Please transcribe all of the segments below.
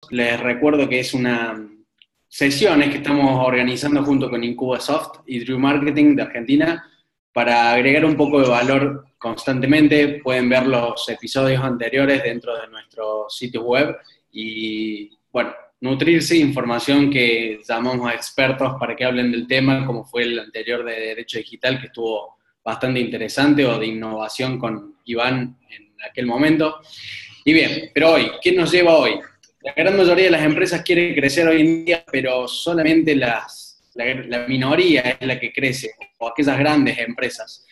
les recuerdo que es una sesiones que estamos organizando junto con Incubasoft y Drew Marketing de Argentina para agregar un poco de valor constantemente. Pueden ver los episodios anteriores dentro de nuestro sitio web y, bueno, nutrirse de información que llamamos a expertos para que hablen del tema, como fue el anterior de Derecho Digital, que estuvo bastante interesante, o de innovación con Iván en aquel momento. Y bien, pero hoy, ¿qué nos lleva hoy? La gran mayoría de las empresas quiere crecer hoy en día, pero solamente la minoría es la que crece, o aquellas grandes empresas.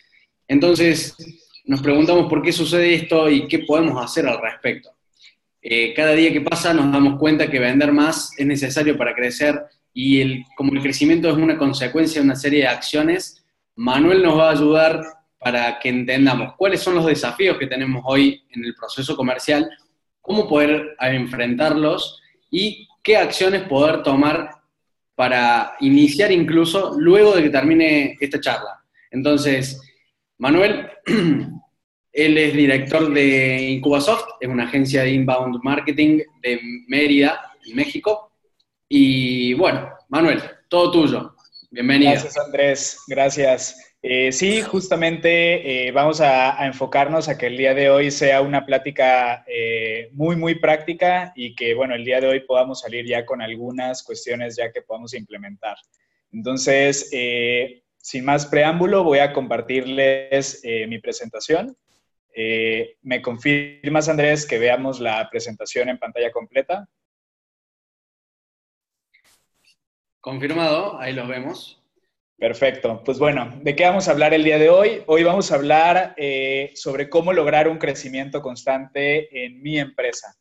Entonces, nos preguntamos por qué sucede esto y qué podemos hacer al respecto. Cada día que pasa nos damos cuenta que vender más es necesario para crecer y como el crecimiento es una consecuencia de una serie de acciones, Manuel nos va a ayudar para que entendamos cuáles son los desafíos que tenemos hoy en el proceso comercial, cómo poder enfrentarlos y qué acciones poder tomar para iniciar incluso luego de que termine esta charla. Entonces, Manuel, él es director de Incubasoft, es una agencia de inbound marketing de Mérida, en México. Y bueno, Manuel, todo tuyo. Bienvenido. Gracias, Andrés. Gracias. Sí, justamente vamos a enfocarnos a que el día de hoy sea una plática muy práctica y que, bueno, el día de hoy podamos salir ya con algunas cuestiones ya que podamos implementar. Entonces, sin más preámbulo, voy a compartirles mi presentación. ¿Me confirmas, Andrés, que veamos la presentación en pantalla completa? Confirmado, ahí los vemos. Perfecto. Pues bueno, ¿de qué vamos a hablar el día de hoy? Hoy vamos a hablar sobre cómo lograr un crecimiento constante en mi empresa.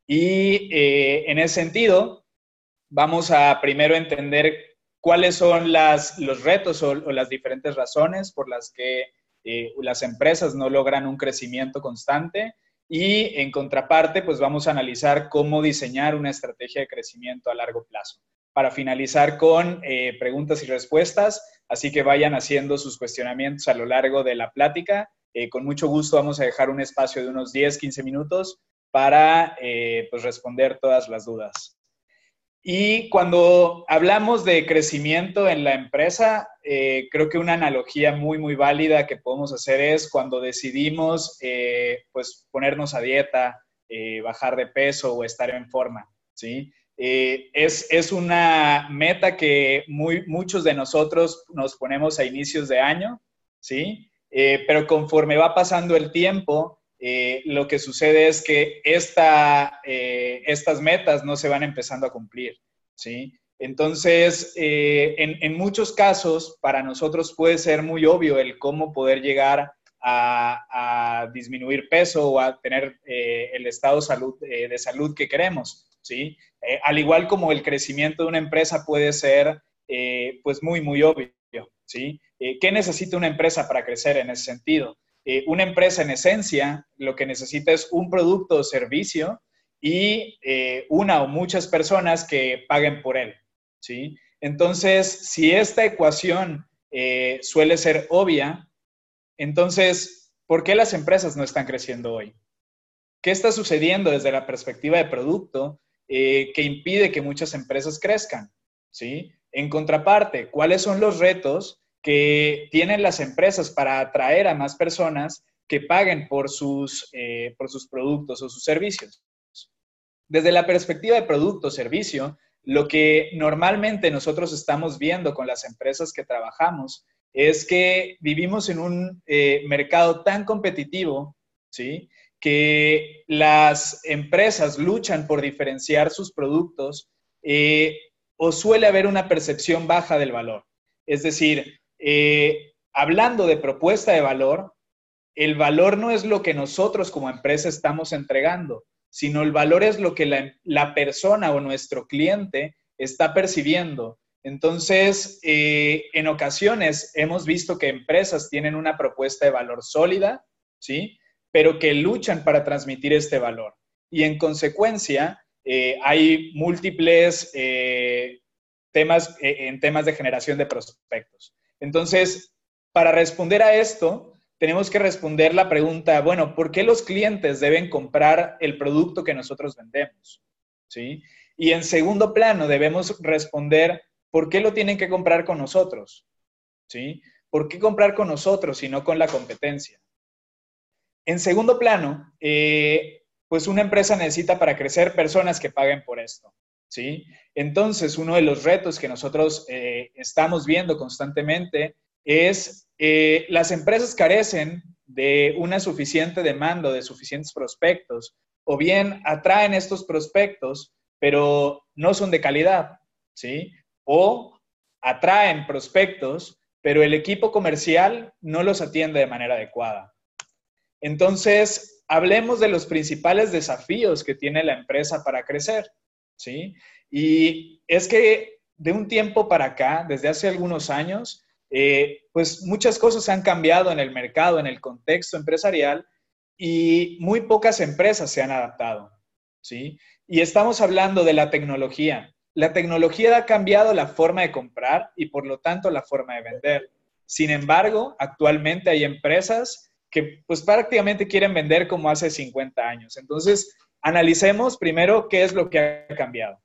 Y en ese sentido, vamos a primero entender cuáles son los retos o las diferentes razones por las que las empresas no logran un crecimiento constante. Y en contraparte, pues vamos a analizar cómo diseñar una estrategia de crecimiento a largo plazo. Para finalizar con preguntas y respuestas, así que vayan haciendo sus cuestionamientos a lo largo de la plática. Con mucho gusto vamos a dejar un espacio de unos 10, 15 minutos para pues responder todas las dudas. Y cuando hablamos de crecimiento en la empresa, creo que una analogía muy válida que podemos hacer es cuando decidimos pues ponernos a dieta, bajar de peso o estar en forma, ¿sí? Es una meta que muchos de nosotros nos ponemos a inicios de año, ¿sí? Pero conforme va pasando el tiempo, lo que sucede es que estas metas no se van empezando a cumplir, ¿sí? Entonces, en muchos casos, para nosotros puede ser muy obvio el cómo poder llegar a disminuir peso o a tener el estado de salud que queremos, ¿sí? Al igual como el crecimiento de una empresa puede ser pues muy obvio, ¿sí? ¿Qué necesita una empresa para crecer en ese sentido? Una empresa en esencia lo que necesita es un producto o servicio y una o muchas personas que paguen por él, ¿sí? Entonces, si esta ecuación suele ser obvia, entonces, ¿por qué las empresas no están creciendo hoy? ¿Qué está sucediendo desde la perspectiva de producto que impide que muchas empresas crezcan? ¿Sí? En contraparte, ¿cuáles son los retos que tienen las empresas para atraer a más personas que paguen por sus productos o sus servicios? Desde la perspectiva de producto o servicio, lo que normalmente nosotros estamos viendo con las empresas que trabajamos es que vivimos en un mercado tan competitivo, ¿sí?, que las empresas luchan por diferenciar sus productos o suele haber una percepción baja del valor. Es decir, hablando de propuesta de valor, el valor no es lo que nosotros como empresa estamos entregando, sino el valor es lo que la persona o nuestro cliente está percibiendo. Entonces, en ocasiones hemos visto que empresas tienen una propuesta de valor sólida, ¿sí?, pero que luchan para transmitir este valor. Y en consecuencia, hay múltiples temas en temas de generación de prospectos. Entonces, para responder a esto, tenemos que responder la pregunta, bueno, ¿por qué los clientes deben comprar el producto que nosotros vendemos? ¿sí? Y en segundo plano debemos responder por qué lo tienen que comprar con nosotros, ¿sí? ¿Por qué comprar con nosotros y no con la competencia? En segundo plano, pues una empresa necesita para crecer personas que paguen por esto, ¿sí? Entonces, uno de los retos que nosotros estamos viendo constantemente es las empresas carecen de una suficiente demanda, de suficientes prospectos, o bien atraen estos prospectos, pero no son de calidad, ¿sí? O atraen prospectos, pero el equipo comercial no los atiende de manera adecuada. Entonces, hablemos de los principales desafíos que tiene la empresa para crecer, ¿sí? Y es que de un tiempo para acá, desde hace algunos años, pues muchas cosas han cambiado en el mercado, en el contexto empresarial, y muy pocas empresas se han adaptado, ¿sí? Y estamos hablando de la tecnología. La tecnología ha cambiado la forma de comprar y por lo tanto la forma de vender. Sin embargo, actualmente hay empresas que pues prácticamente quieren vender como hace 50 años. Entonces, analicemos primero qué es lo que ha cambiado.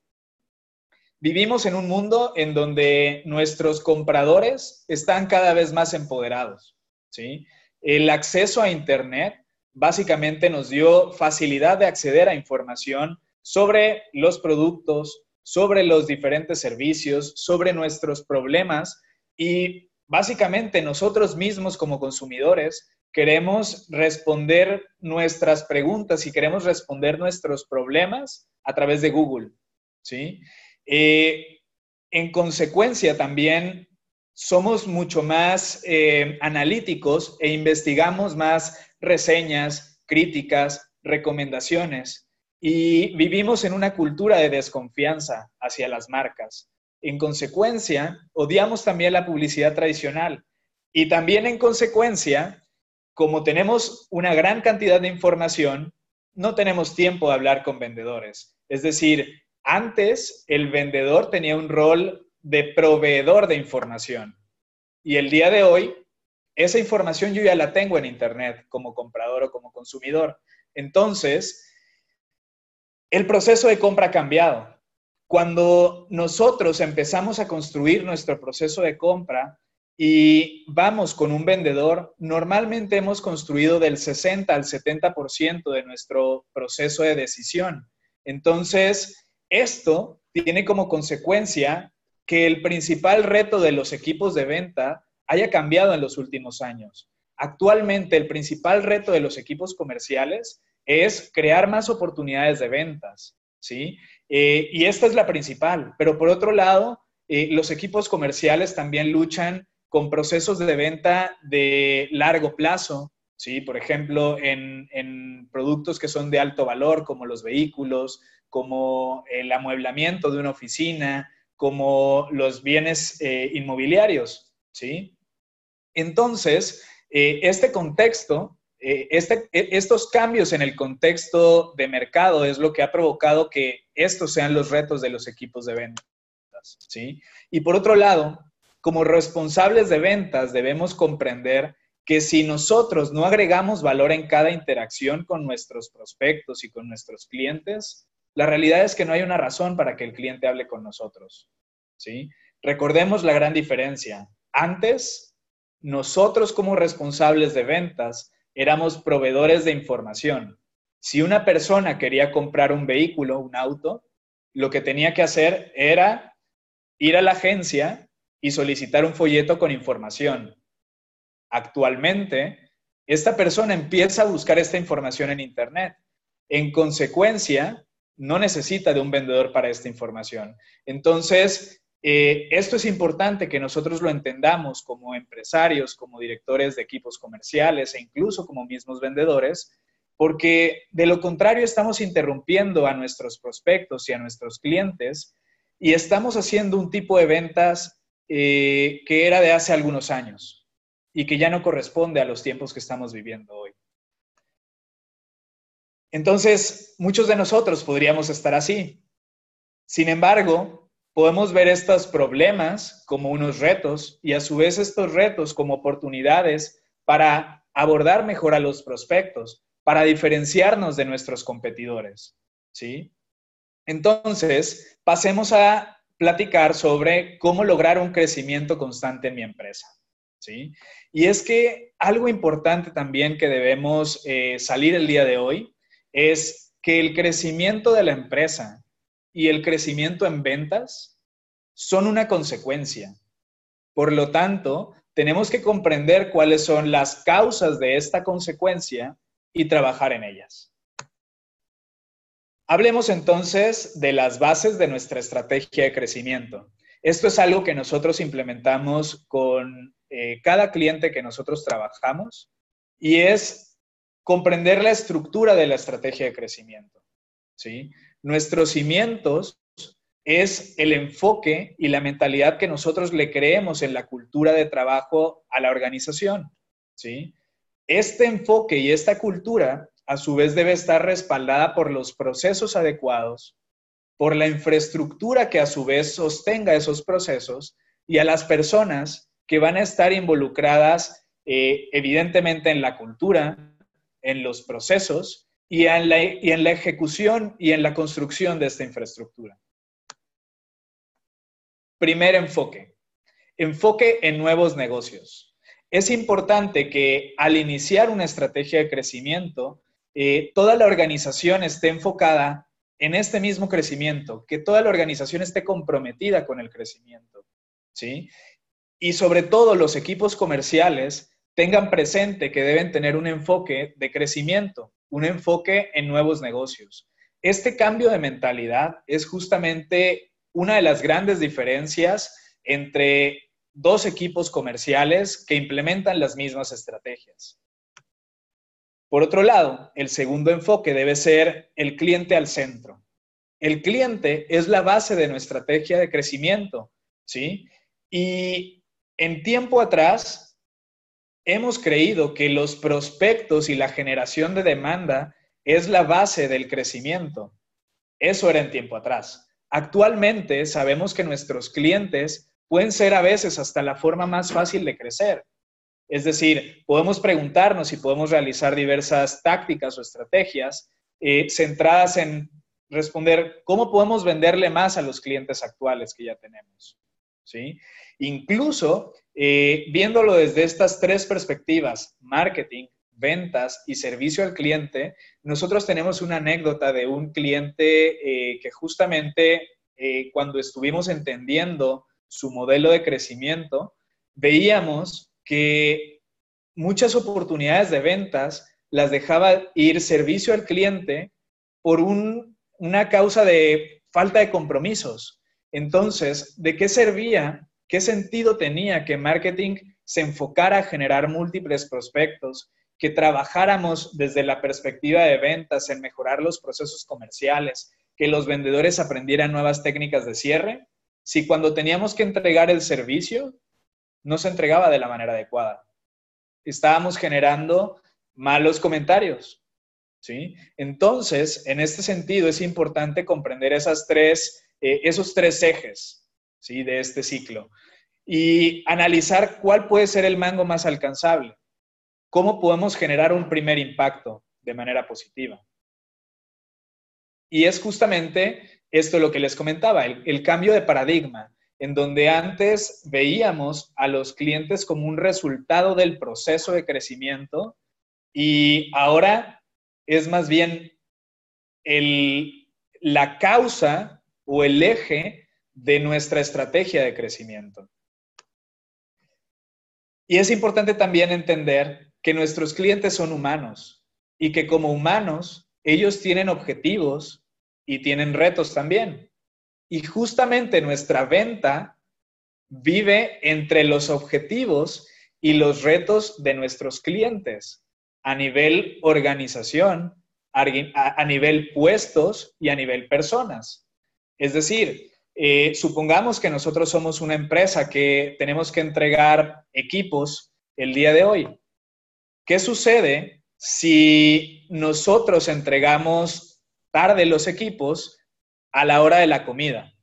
Vivimos en un mundo en donde nuestros compradores están cada vez más empoderados, ¿sí? El acceso a Internet básicamente nos dio facilidad de acceder a información sobre los productos, sobre los diferentes servicios, sobre nuestros problemas y básicamente nosotros mismos como consumidores queremos responder nuestras preguntas y queremos responder nuestros problemas a través de Google, ¿sí? En consecuencia, también somos mucho más analíticos e investigamos más reseñas, críticas, recomendaciones y vivimos en una cultura de desconfianza hacia las marcas. En consecuencia, odiamos también la publicidad tradicional y también en consecuencia, como tenemos una gran cantidad de información, no tenemos tiempo de hablar con vendedores. Es decir, antes el vendedor tenía un rol de proveedor de información y el día de hoy esa información yo ya la tengo en Internet como comprador o como consumidor. Entonces, el proceso de compra ha cambiado. Cuando nosotros empezamos a construir nuestro proceso de compra y vamos con un vendedor, normalmente hemos construido del 60 al 70% de nuestro proceso de decisión. Entonces, esto tiene como consecuencia que el principal reto de los equipos de venta haya cambiado en los últimos años. Actualmente, el principal reto de los equipos comerciales es crear más oportunidades de ventas, ¿sí? Y esta es la principal. Pero por otro lado, los equipos comerciales también luchan con procesos de venta de largo plazo, ¿sí? Por ejemplo, en productos que son de alto valor, como los vehículos, como el amueblamiento de una oficina, como los bienes inmobiliarios, ¿sí? Entonces, este contexto, estos cambios en el contexto de mercado es lo que ha provocado que estos sean los retos de los equipos de ventas, ¿sí? Y por otro lado, como responsables de ventas debemos comprender que si nosotros no agregamos valor en cada interacción con nuestros prospectos y con nuestros clientes, la realidad es que no hay una razón para que el cliente hable con nosotros, ¿sí? Recordemos la gran diferencia. Antes, nosotros como responsables de ventas éramos proveedores de información. Si una persona quería comprar un vehículo, un auto, lo que tenía que hacer era ir a la agencia y solicitar un folleto con información. Actualmente, esta persona empieza a buscar esta información en Internet. En consecuencia, no necesita de un vendedor para esta información. Entonces, esto es importante que nosotros lo entendamos como empresarios, como directores de equipos comerciales e incluso como mismos vendedores, porque de lo contrario estamos interrumpiendo a nuestros prospectos y a nuestros clientes y estamos haciendo un tipo de ventas que era de hace algunos años y que ya no corresponde a los tiempos que estamos viviendo hoy. Entonces, muchos de nosotros podríamos estar así. Sin embargo, podemos ver estos problemas como unos retos y a su vez estos retos como oportunidades para abordar mejor a los prospectos, para diferenciarnos de nuestros competidores, ¿sí? Entonces, pasemos a platicar sobre cómo lograr un crecimiento constante en mi empresa, ¿sí? Y es que algo importante también que debemos salir el día de hoy es que el crecimiento de la empresa y el crecimiento en ventas son una consecuencia. Por lo tanto, tenemos que comprender cuáles son las causas de esta consecuencia y trabajar en ellas. Hablemos entonces de las bases de nuestra estrategia de crecimiento. Esto es algo que nosotros implementamos con cada cliente que nosotros trabajamos y es comprender la estructura de la estrategia de crecimiento, ¿sí? Nuestros cimientos es el enfoque y la mentalidad que nosotros le creemos en la cultura de trabajo a la organización, ¿sí? Este enfoque y esta cultura a su vez debe estar respaldada por los procesos adecuados, por la infraestructura que a su vez sostenga esos procesos y a las personas que van a estar involucradas evidentemente en la cultura, en los procesos y en la ejecución y en la construcción de esta infraestructura. Primer enfoque. Enfoque en nuevos negocios. Es importante que al iniciar una estrategia de crecimiento, toda la organización esté enfocada en este mismo crecimiento, que toda la organización esté comprometida con el crecimiento, ¿sí? Y sobre todo los equipos comerciales tengan presente que deben tener un enfoque de crecimiento, un enfoque en nuevos negocios. Este cambio de mentalidad es justamente una de las grandes diferencias entre dos equipos comerciales que implementan las mismas estrategias. Por otro lado, el segundo enfoque debe ser el cliente al centro. El cliente es la base de nuestra estrategia de crecimiento, ¿sí? Y en tiempo atrás hemos creído que los prospectos y la generación de demanda es la base del crecimiento. Eso era en tiempo atrás. Actualmente sabemos que nuestros clientes pueden ser a veces hasta la forma más fácil de crecer. Es decir, podemos preguntarnos y podemos realizar diversas tácticas o estrategias centradas en responder cómo podemos venderle más a los clientes actuales que ya tenemos, ¿sí? Incluso, viéndolo desde estas tres perspectivas, marketing, ventas y servicio al cliente, nosotros tenemos una anécdota de un cliente que justamente cuando estuvimos entendiendo su modelo de crecimiento, veíamos que muchas oportunidades de ventas las dejaba ir servicio al cliente por una causa de falta de compromisos. Entonces, ¿de qué servía? ¿Qué sentido tenía que marketing se enfocara a generar múltiples prospectos, que trabajáramos desde la perspectiva de ventas en mejorar los procesos comerciales, que los vendedores aprendieran nuevas técnicas de cierre, si cuando teníamos que entregar el servicio no se entregaba de la manera adecuada? Estábamos generando malos comentarios, ¿sí? Entonces, en este sentido, es importante comprender esos tres ejes, ¿sí?, de este ciclo y analizar cuál puede ser el mango más alcanzable, cómo podemos generar un primer impacto de manera positiva. Y es justamente esto lo que les comentaba, el cambio de paradigma, en donde antes veíamos a los clientes como un resultado del proceso de crecimiento y ahora es más bien la causa o el eje de nuestra estrategia de crecimiento. Y es importante también entender que nuestros clientes son humanos y que como humanos ellos tienen objetivos y tienen retos también. Y justamente nuestra venta vive entre los objetivos y los retos de nuestros clientes a nivel organización, a nivel puestos y a nivel personas. Es decir, supongamos que nosotros somos una empresa que tenemos que entregar equipos el día de hoy. ¿Qué sucede si nosotros entregamos tarde los equipos a la hora de la comida?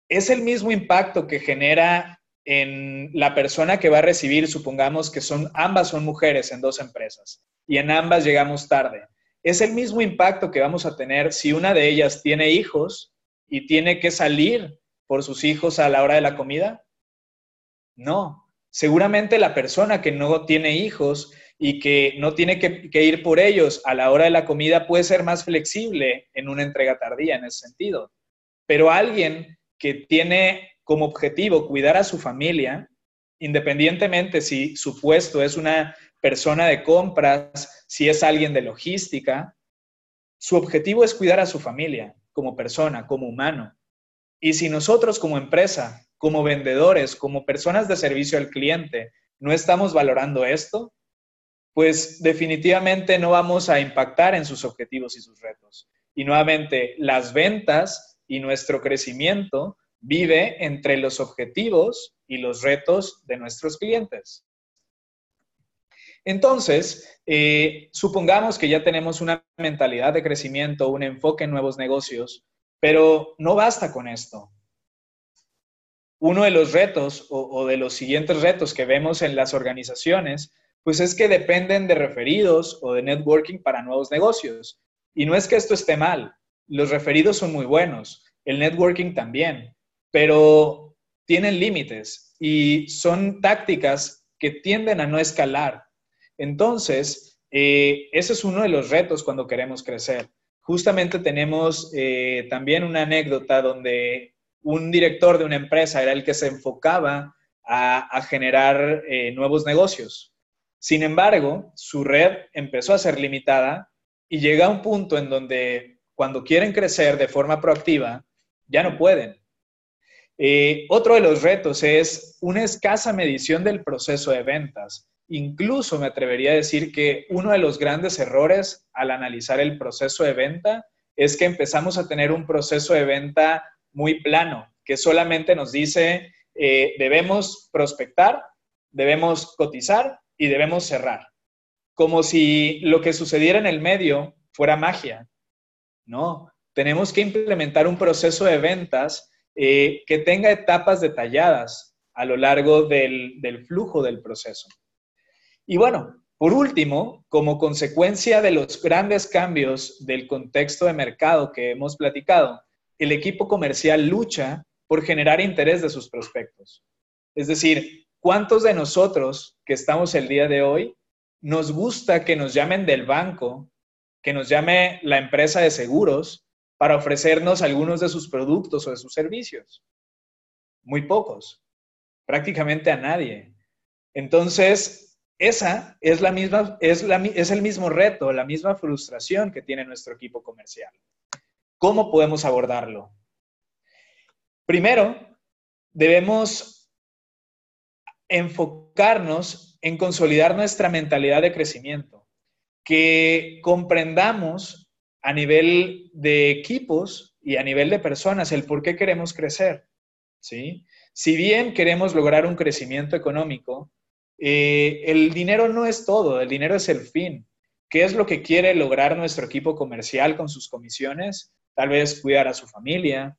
Es el mismo impacto que genera en la persona que va a recibir, supongamos que ambas son mujeres en dos empresas y en ambas llegamos tarde. es el mismo impacto que vamos a tener si una de ellas tiene hijos y tiene que salir por sus hijos a la hora de la comida. No, seguramente la persona que no tiene hijos y que no tiene que ir por ellos a la hora de la comida puede ser más flexible en una entrega tardía en ese sentido. Pero alguien que tiene como objetivo cuidar a su familia, independientemente si su puesto es una persona de compras, si es alguien de logística, su objetivo es cuidar a su familia como persona, como humano. Y si nosotros como empresa, como vendedores, como personas de servicio al cliente, no estamos valorando esto, pues definitivamente no vamos a impactar en sus objetivos y sus retos. Y nuevamente, las ventas y nuestro crecimiento vive entre los objetivos y los retos de nuestros clientes. Entonces, supongamos que ya tenemos una mentalidad de crecimiento, un enfoque en nuevos negocios, pero no basta con esto. Uno de los retos o de los siguientes retos que vemos en las organizaciones, pues es que dependen de referidos o de networking para nuevos negocios. Y no es que esto esté mal, los referidos son muy buenos, el networking también, pero tienen límites y son tácticas que tienden a no escalar. Entonces, ese es uno de los retos cuando queremos crecer. Justamente tenemos también una anécdota donde un director de una empresa era el que se enfocaba a generar nuevos negocios. Sin embargo, su red empezó a ser limitada y llega a un punto en donde cuando quieren crecer de forma proactiva, ya no pueden. Otro de los retos es una escasa medición del proceso de ventas. Incluso me atrevería a decir que uno de los grandes errores al analizar el proceso de venta es que empezamos a tener un proceso de venta muy plano, que solamente nos dice debemos prospectar, debemos cotizar y debemos cerrar. Como si lo que sucediera en el medio fuera magia. No, tenemos que implementar un proceso de ventas que tenga etapas detalladas a lo largo del flujo del proceso. Y bueno, por último, como consecuencia de los grandes cambios del contexto de mercado que hemos platicado, el equipo comercial lucha por generar interés de sus prospectos. Es decir, ¿cuántos de nosotros que estamos el día de hoy nos gusta que nos llamen del banco, que nos llame la empresa de seguros para ofrecernos algunos de sus productos o de sus servicios? Muy pocos, prácticamente a nadie. Entonces, esa es el mismo reto, la misma frustración que tiene nuestro equipo comercial. ¿Cómo podemos abordarlo? Primero, debemos enfocarnos en consolidar nuestra mentalidad de crecimiento, que comprendamos a nivel de equipos y a nivel de personas el por qué queremos crecer, ¿sí? Si bien queremos lograr un crecimiento económico, el dinero no es todo, el dinero es el fin. ¿Qué es lo que quiere lograr nuestro equipo comercial con sus comisiones? Tal vez cuidar a su familia,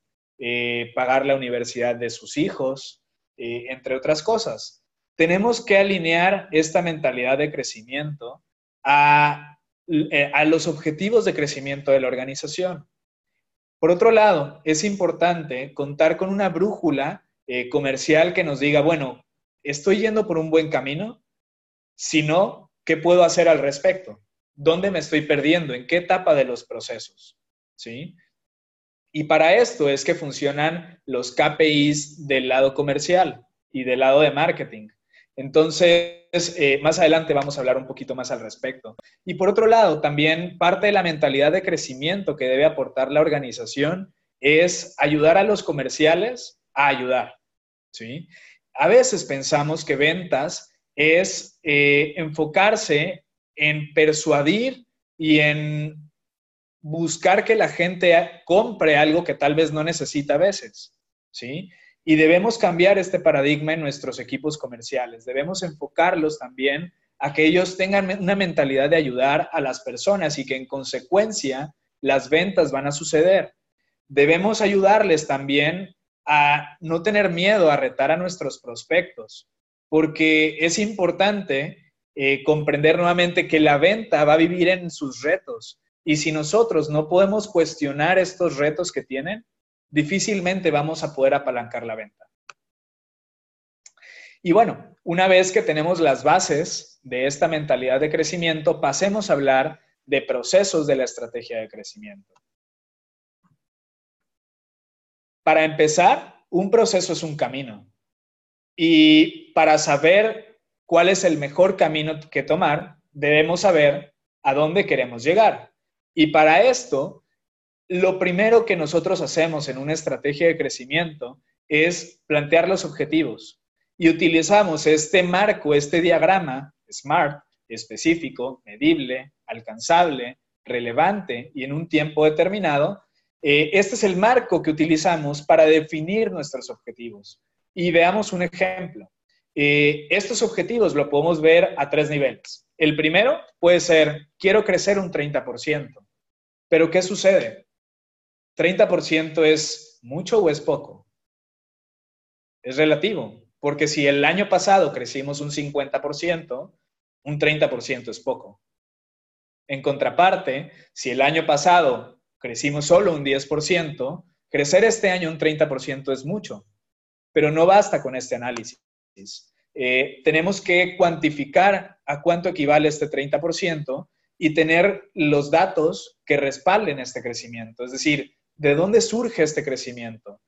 pagar la universidad de sus hijos, entre otras cosas. Tenemos que alinear esta mentalidad de crecimiento a los objetivos de crecimiento de la organización. Por otro lado, es importante contar con una brújula comercial que nos diga, bueno, ¿estoy yendo por un buen camino? Si no, ¿qué puedo hacer al respecto? ¿Dónde me estoy perdiendo? ¿En qué etapa de los procesos? ¿Sí? Y para esto es que funcionan los KPIs del lado comercial y del lado de marketing. Entonces, más adelante vamos a hablar un poquito más al respecto. Y por otro lado, también parte de la mentalidad de crecimiento que debe aportar la organización es ayudar a los comerciales a ayudar, ¿sí? A veces pensamos que ventas es enfocarse en persuadir y en buscar que la gente compre algo que tal vez no necesita a veces, ¿sí? Y debemos cambiar este paradigma en nuestros equipos comerciales. Debemos enfocarlos también a que ellos tengan una mentalidad de ayudar a las personas y que en consecuencia las ventas van a suceder. Debemos ayudarles también a no tener miedo a retar a nuestros prospectos, porque es importante comprender nuevamente que la venta va a vivir en sus retos Y si nosotros no podemos cuestionar estos retos que tienen, difícilmente vamos a poder apalancar la venta. Y bueno, una vez que tenemos las bases de esta mentalidad de crecimiento, pasemos a hablar de procesos de la estrategia de crecimiento. Para empezar, un proceso es un camino. Y para saber cuál es el mejor camino que tomar, debemos saber a dónde queremos llegar. Y para esto, lo primero que nosotros hacemos en una estrategia de crecimiento es plantear los objetivos. Y utilizamos este marco, este diagrama SMART, específico, medible, alcanzable, relevante y en un tiempo determinado. Este es el marco que utilizamos para definir nuestros objetivos. Y veamos un ejemplo. Estos objetivos lo podemos ver a 3 niveles. El primero puede ser, quiero crecer un 30%. Pero ¿qué sucede? ¿30% es mucho o es poco? Es relativo, porque si el año pasado crecimos un 50%, un 30% es poco. En contraparte, si el año pasado crecimos solo un 10%, crecer este año un 30% es mucho. Pero no basta con este análisis. Tenemos que cuantificar a cuánto equivale este 30% y tener los datos que respalden este crecimiento. Es decir, ¿de dónde surge este crecimiento?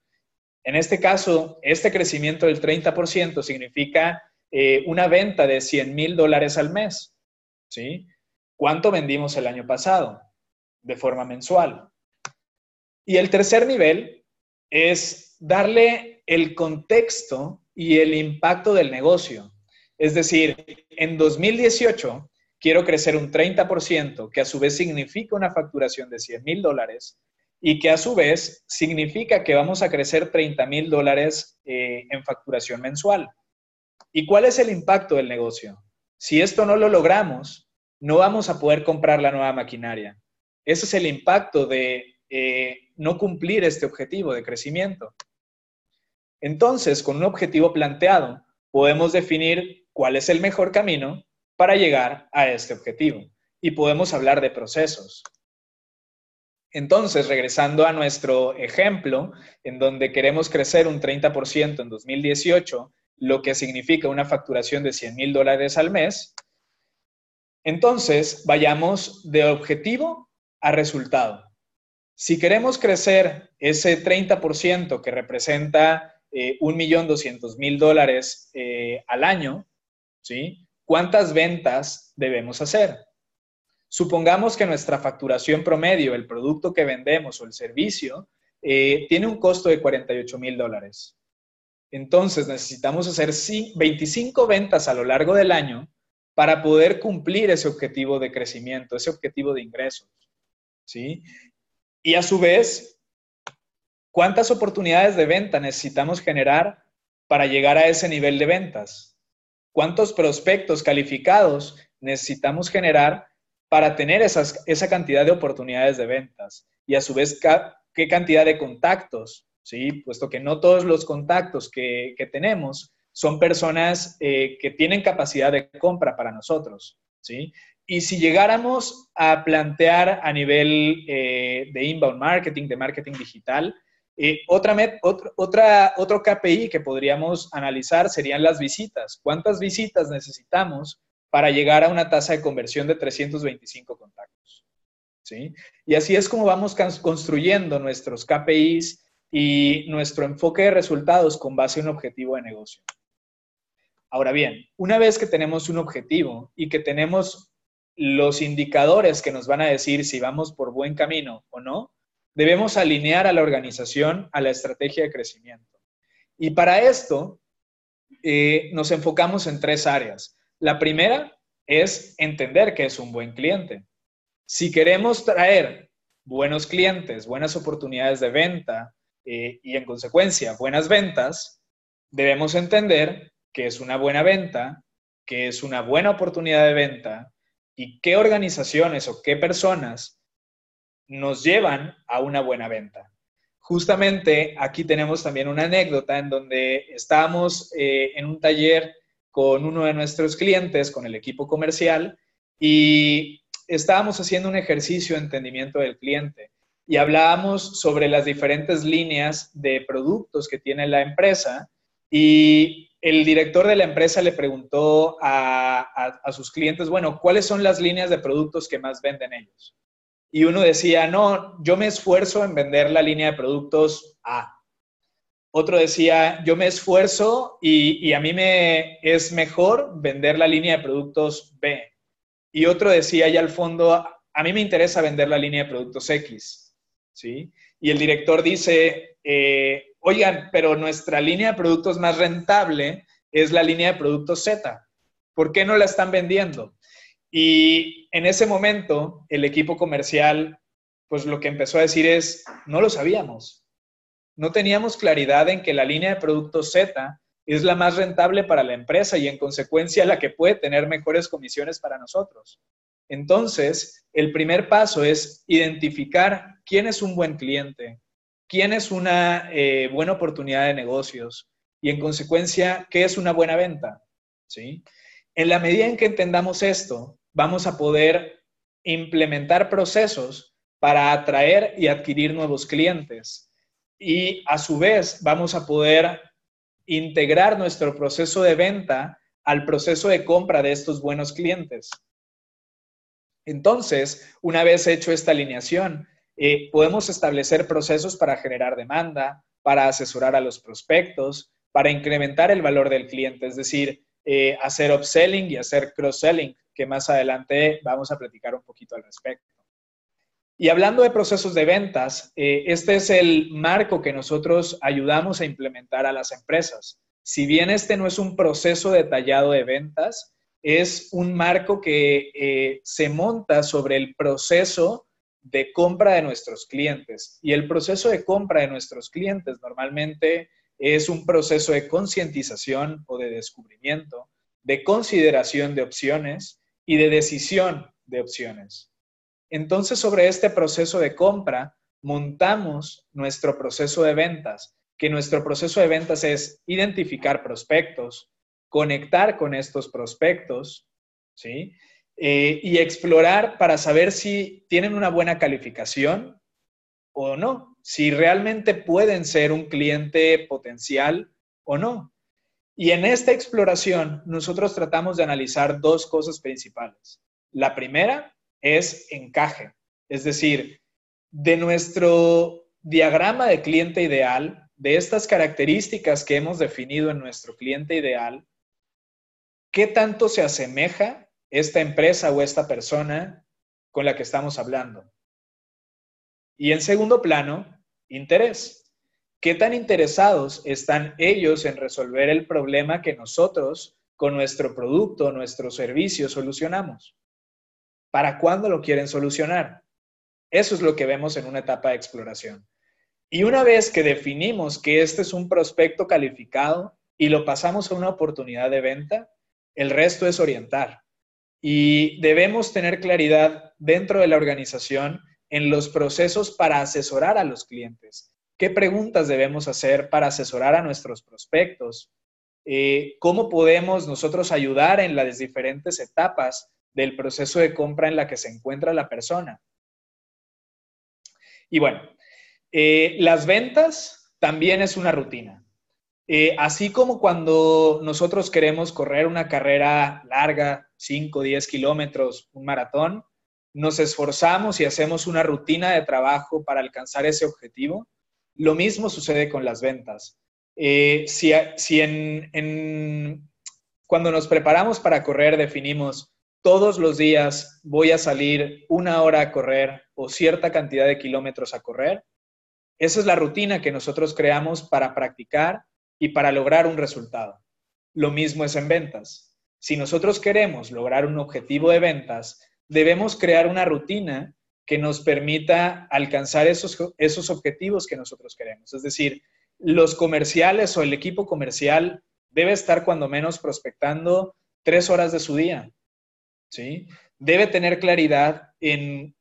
En este caso, este crecimiento del 30% significa una venta de $100,000 al mes. ¿Sí? ¿Cuánto vendimos el año pasado? De forma mensual. Y el tercer nivel es darle el contexto y el impacto del negocio. Es decir, en 2018 quiero crecer un 30%, que a su vez significa una facturación de $100,000 y que a su vez significa que vamos a crecer $30,000 en facturación mensual. ¿Y cuál es el impacto del negocio? Si esto no lo logramos, no vamos a poder comprar la nueva maquinaria. Ese es el impacto de no cumplir este objetivo de crecimiento. Entonces, con un objetivo planteado, podemos definir cuál es el mejor camino para llegar a este objetivo. Y podemos hablar de procesos. Entonces, regresando a nuestro ejemplo, en donde queremos crecer un 30% en 2018, lo que significa una facturación de $100,000 al mes, entonces vayamos de objetivo a resultado. Si queremos crecer ese 30% que representa $1,200,000 al año, ¿sí? ¿Cuántas ventas debemos hacer? Supongamos que nuestra facturación promedio, el producto que vendemos o el servicio, tiene un costo de $48,000. Entonces necesitamos hacer 25 ventas a lo largo del año para poder cumplir ese objetivo de crecimiento, ese objetivo de ingresos, ¿sí? Y a su vez, ¿cuántas oportunidades de venta necesitamos generar para llegar a ese nivel de ventas? ¿Cuántos prospectos calificados necesitamos generar para tener esa cantidad de oportunidades de ventas? Y a su vez, ¿qué cantidad de contactos? ¿Sí? Puesto que no todos los contactos que tenemos son personas que tienen capacidad de compra para nosotros, ¿sí? Y si llegáramos a plantear a nivel de inbound marketing, de marketing digital, otro KPI que podríamos analizar serían las visitas. ¿Cuántas visitas necesitamos para llegar a una tasa de conversión de 325 contactos? ¿Sí? Y así es como vamos construyendo nuestros KPIs y nuestro enfoque de resultados con base en un objetivo de negocio. Ahora bien, una vez que tenemos un objetivo y que tenemos los indicadores que nos van a decir si vamos por buen camino o no, debemos alinear a la organización a la estrategia de crecimiento. Y para esto nos enfocamos en 3 áreas. La primera es entender qué es un buen cliente. Si queremos traer buenos clientes, buenas oportunidades de venta y en consecuencia buenas ventas, debemos entender qué es una buena venta, qué es una buena oportunidad de venta y qué organizaciones o qué personas nos llevan a una buena venta. Justamente aquí tenemos también una anécdota en donde estábamos en un taller con uno de nuestros clientes, con el equipo comercial, y estábamos haciendo un ejercicio de entendimiento del cliente y hablábamos sobre las diferentes líneas de productos que tiene la empresa y el director de la empresa le preguntó a sus clientes, bueno, ¿cuáles son las líneas de productos que más venden ellos? Y uno decía, no, yo me esfuerzo en vender la línea de productos A. Otro decía, yo me esfuerzo y a mí me es mejor vender la línea de productos B. Y otro decía allá al fondo, a mí me interesa vender la línea de productos X, ¿sí? Y el director dice, oigan, pero nuestra línea de productos más rentable es la línea de productos Z. ¿Por qué no la están vendiendo? Y en ese momento, el equipo comercial, pues lo que empezó a decir es, no lo sabíamos. No teníamos claridad en que la línea de productos Z es la más rentable para la empresa y en consecuencia la que puede tener mejores comisiones para nosotros. Entonces, el primer paso es identificar quién es un buen cliente, quién es una buena oportunidad de negocios y en consecuencia, qué es una buena venta, ¿sí? En la medida en que entendamos esto, vamos a poder implementar procesos para atraer y adquirir nuevos clientes. Y a su vez vamos a poder integrar nuestro proceso de venta al proceso de compra de estos buenos clientes. Entonces, una vez hecho esta alineación, podemos establecer procesos para generar demanda, para asesorar a los prospectos, para incrementar el valor del cliente, es decir, hacer upselling y hacer cross-selling, que más adelante vamos a platicar un poquito al respecto. Y hablando de procesos de ventas, este es el marco que nosotros ayudamos a implementar a las empresas. Si bien este no es un proceso detallado de ventas, es un marco que se monta sobre el proceso de compra de nuestros clientes. Y el proceso de compra de nuestros clientes normalmente es un proceso de concientización o de descubrimiento, de consideración de opciones y de decisión de opciones. Entonces, sobre este proceso de compra, montamos nuestro proceso de ventas, que nuestro proceso de ventas es identificar prospectos, conectar con estos prospectos, ¿sí? Y explorar para saber si tienen una buena calificación o no, si realmente pueden ser un cliente potencial o no. Y en esta exploración, nosotros tratamos de analizar dos cosas principales. La primera es encaje, es decir, de nuestro diagrama de cliente ideal, de estas características que hemos definido en nuestro cliente ideal, ¿qué tanto se asemeja esta empresa o esta persona con la que estamos hablando? Y en segundo plano, interés. ¿Qué tan interesados están ellos en resolver el problema que nosotros, con nuestro producto, nuestro servicio, solucionamos? ¿Para cuándo lo quieren solucionar? Eso es lo que vemos en una etapa de exploración. Y una vez que definimos que este es un prospecto calificado y lo pasamos a una oportunidad de venta, el resto es orientar. Y debemos tener claridad dentro de la organización en los procesos para asesorar a los clientes. ¿Qué preguntas debemos hacer para asesorar a nuestros prospectos? ¿Cómo podemos nosotros ayudar en las diferentes etapas del proceso de compra en la que se encuentra la persona? Y bueno, las ventas también es una rutina. Así como cuando nosotros queremos correr una carrera larga, 5, 10 kilómetros, un maratón, nos esforzamos y hacemos una rutina de trabajo para alcanzar ese objetivo. Lo mismo sucede con las ventas. Cuando nos preparamos para correr definimos todos los días voy a salir 1 hora a correr o cierta cantidad de kilómetros a correr, esa es la rutina que nosotros creamos para practicar y para lograr un resultado. Lo mismo es en ventas. Si nosotros queremos lograr un objetivo de ventas, debemos crear una rutina que nos permita alcanzar esos objetivos que nosotros queremos. Es decir, los comerciales o el equipo comercial debe estar cuando menos prospectando 3 horas de su día, ¿sí? Debe tener claridad en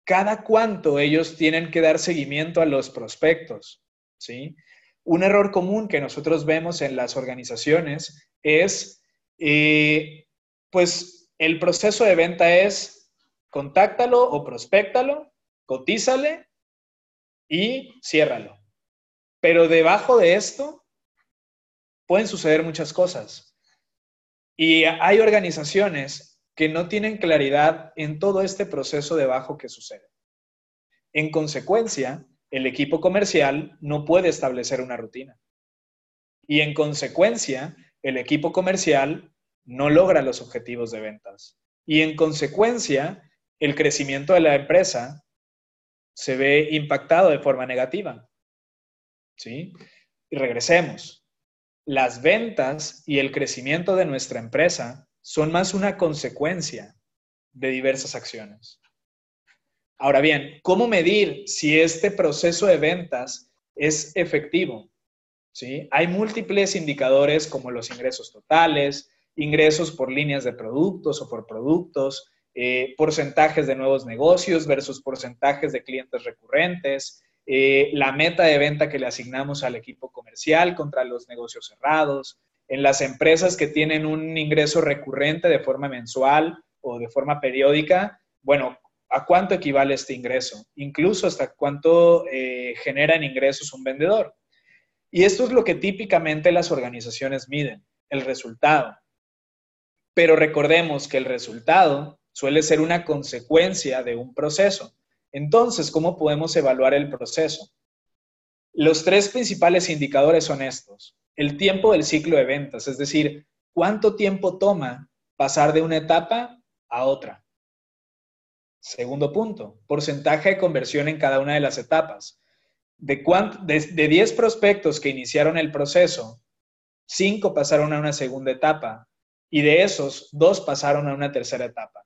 cada cuánto ellos tienen que dar seguimiento a los prospectos, ¿sí? Un error común que nosotros vemos en las organizaciones es, pues, el proceso de venta es Contáctalo o prospéctalo, cotízale y ciérralo. Pero debajo de esto pueden suceder muchas cosas. Y hay organizaciones que no tienen claridad en todo este proceso debajo que sucede. En consecuencia, el equipo comercial no puede establecer una rutina. Y en consecuencia, el equipo comercial no logra los objetivos de ventas. Y en consecuencia, el crecimiento de la empresa se ve impactado de forma negativa. ¿Sí? Y regresemos. Las ventas y el crecimiento de nuestra empresa son más una consecuencia de diversas acciones. Ahora bien, ¿cómo medir si este proceso de ventas es efectivo? ¿Sí? Hay múltiples indicadores como los ingresos totales, ingresos por líneas de productos o por productos, porcentajes de nuevos negocios versus porcentajes de clientes recurrentes, la meta de venta que le asignamos al equipo comercial contra los negocios cerrados. En las empresas que tienen un ingreso recurrente de forma mensual o de forma periódica, bueno, ¿a cuánto equivale este ingreso? Incluso hasta cuánto genera en ingresos un vendedor. Y esto es lo que típicamente las organizaciones miden, el resultado. Pero recordemos que el resultado suele ser una consecuencia de un proceso. Entonces, ¿cómo podemos evaluar el proceso? Los tres principales indicadores son estos. El tiempo del ciclo de ventas, es decir, ¿cuánto tiempo toma pasar de una etapa a otra? Segundo punto, porcentaje de conversión en cada una de las etapas. De 10 prospectos que iniciaron el proceso, 5 pasaron a una segunda etapa y de esos, 2 pasaron a una tercera etapa.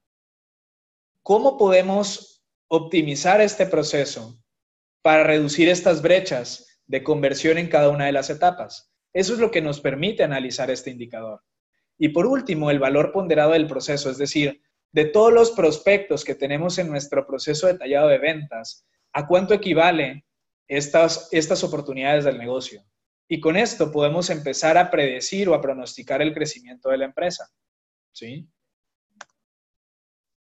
¿Cómo podemos optimizar este proceso para reducir estas brechas de conversión en cada una de las etapas? Eso es lo que nos permite analizar este indicador. Y por último, el valor ponderado del proceso, es decir, de todos los prospectos que tenemos en nuestro proceso detallado de ventas, ¿a cuánto equivale estas oportunidades del negocio? Y con esto podemos empezar a predecir o a pronosticar el crecimiento de la empresa. ¿Sí?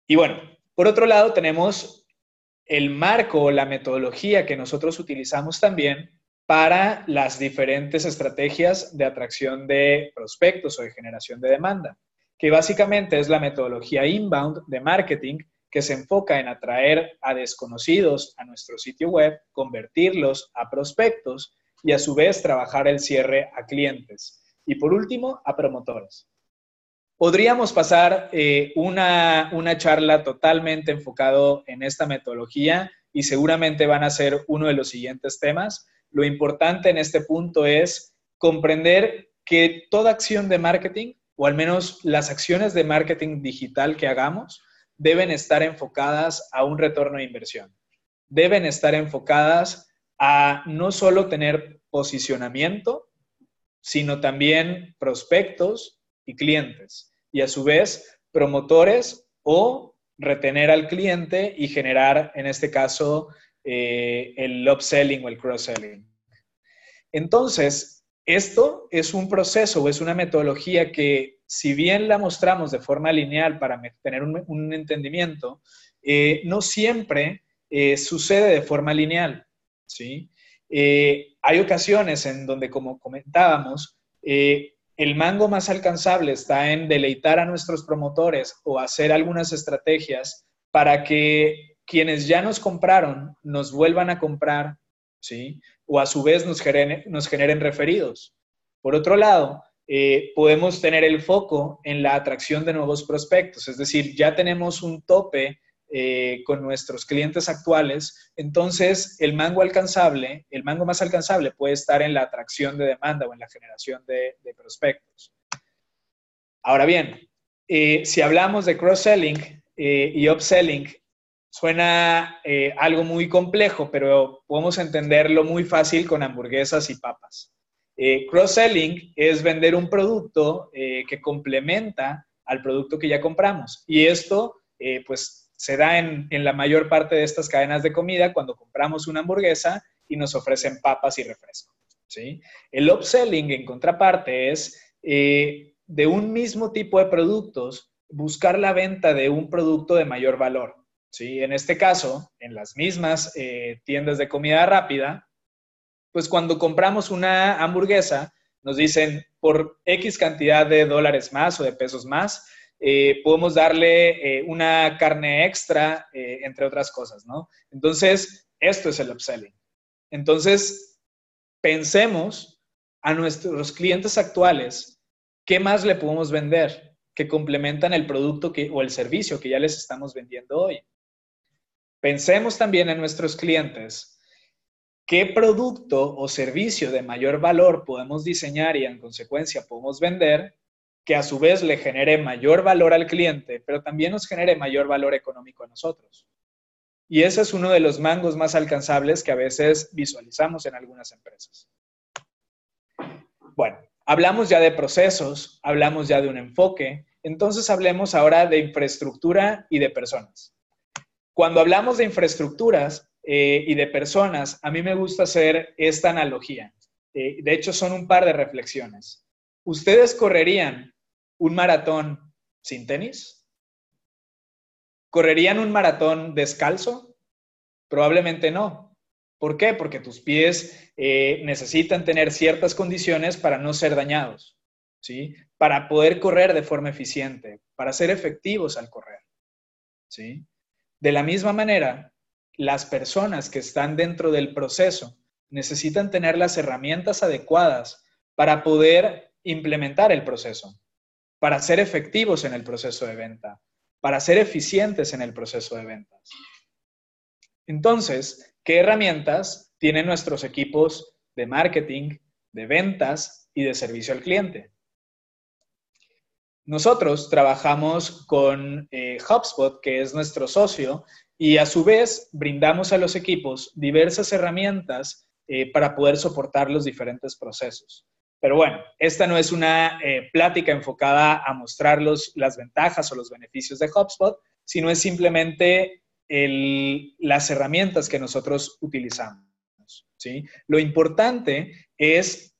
Y bueno, por otro lado tenemos el marco o la metodología que nosotros utilizamos también para las diferentes estrategias de atracción de prospectos o de generación de demanda, que básicamente es la metodología inbound de marketing que se enfoca en atraer a desconocidos a nuestro sitio web, convertirlos a prospectos y a su vez trabajar el cierre a clientes. Y por último, a promotores. Podríamos pasar una charla totalmente enfocado en esta metodología y seguramente van a ser uno de los siguientes temas. Lo importante en este punto es comprender que toda acción de marketing, o al menos las acciones de marketing digital que hagamos, deben estar enfocadas a un retorno de inversión. Deben estar enfocadas a no solo tener posicionamiento, sino también prospectos y clientes. Y a su vez, promotores o retener al cliente y generar, en este caso, el upselling o el cross-selling. Entonces, esto es un proceso o es una metodología que, si bien la mostramos de forma lineal para tener un entendimiento, no siempre sucede de forma lineal, ¿sí? Hay ocasiones en donde, como comentábamos, el mango más alcanzable está en deleitar a nuestros promotores o hacer algunas estrategias para que quienes ya nos compraron nos vuelvan a comprar, ¿sí? O a su vez nos generen referidos. Por otro lado, podemos tener el foco en la atracción de nuevos prospectos, es decir, ya tenemos un tope con nuestros clientes actuales, entonces el mango más alcanzable puede estar en la atracción de demanda o en la generación de prospectos. Ahora bien, si hablamos de cross-selling y upselling, suena algo muy complejo, pero podemos entenderlo muy fácil con hamburguesas y papas. Cross-selling es vender un producto que complementa al producto que ya compramos. Y esto, pues, se da en la mayor parte de estas cadenas de comida cuando compramos una hamburguesa y nos ofrecen papas y refresco, ¿sí? El upselling, en contraparte, es de un mismo tipo de productos buscar la venta de un producto de mayor valor. ¿sí? En este caso, en las mismas tiendas de comida rápida, pues cuando compramos una hamburguesa, nos dicen por X cantidad de dólares más o de pesos más, podemos darle una carne extra, entre otras cosas, ¿no? Entonces, esto es el upselling. Entonces, pensemos a nuestros clientes actuales, ¿qué más le podemos vender que complementan el producto o el servicio que ya les estamos vendiendo hoy? Pensemos también en nuestros clientes, ¿qué producto o servicio de mayor valor podemos diseñar y en consecuencia podemos vender que a su vez le genere mayor valor al cliente, pero también nos genere mayor valor económico a nosotros? Y ese es uno de los mangos más alcanzables que a veces visualizamos en algunas empresas. Bueno, hablamos ya de procesos, hablamos ya de un enfoque, entonces hablemos ahora de infraestructura y de personas. Cuando hablamos de infraestructuras y de personas, a mí me gusta hacer esta analogía. De hecho, son un par de reflexiones. ¿Ustedes correrían un maratón sin tenis? ¿Correrían un maratón descalzo? Probablemente no. ¿Por qué? Porque tus pies necesitan tener ciertas condiciones para no ser dañados, ¿sí? Para poder correr de forma eficiente, para ser efectivos al correr, ¿sí? De la misma manera, las personas que están dentro del proceso necesitan tener las herramientas adecuadas para poder implementar el proceso, para ser efectivos en el proceso de venta, para ser eficientes en el proceso de ventas. Entonces, ¿qué herramientas tienen nuestros equipos de marketing, de ventas y de servicio al cliente? Nosotros trabajamos con HubSpot, que es nuestro socio, y a su vez brindamos a los equipos diversas herramientas para poder soportar los diferentes procesos. Pero bueno, esta no es una plática enfocada a mostrarlos las ventajas o los beneficios de HubSpot, sino es simplemente las herramientas que nosotros utilizamos, ¿sí? Lo importante es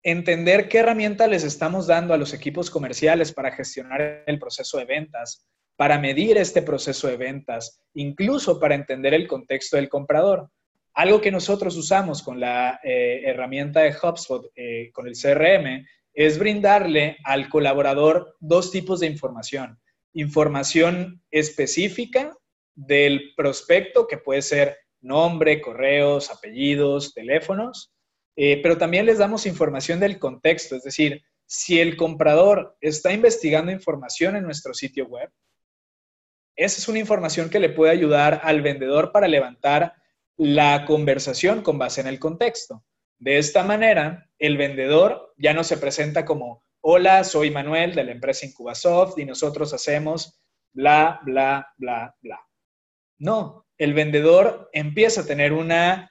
entender qué herramienta les estamos dando a los equipos comerciales para gestionar el proceso de ventas, para medir este proceso de ventas, incluso para entender el contexto del comprador. Algo que nosotros usamos con la herramienta de HubSpot, con el CRM, es brindarle al colaborador dos tipos de información. Información específica del prospecto, que puede ser nombre, correos, apellidos, teléfonos, pero también les damos información del contexto, es decir, si el comprador está investigando información en nuestro sitio web, esa es una información que le puede ayudar al vendedor para levantar la conversación con base en el contexto. De esta manera, el vendedor ya no se presenta como, hola, soy Manuel de la empresa Incubasoft y nosotros hacemos bla, bla, bla, bla. No, el vendedor empieza a tener una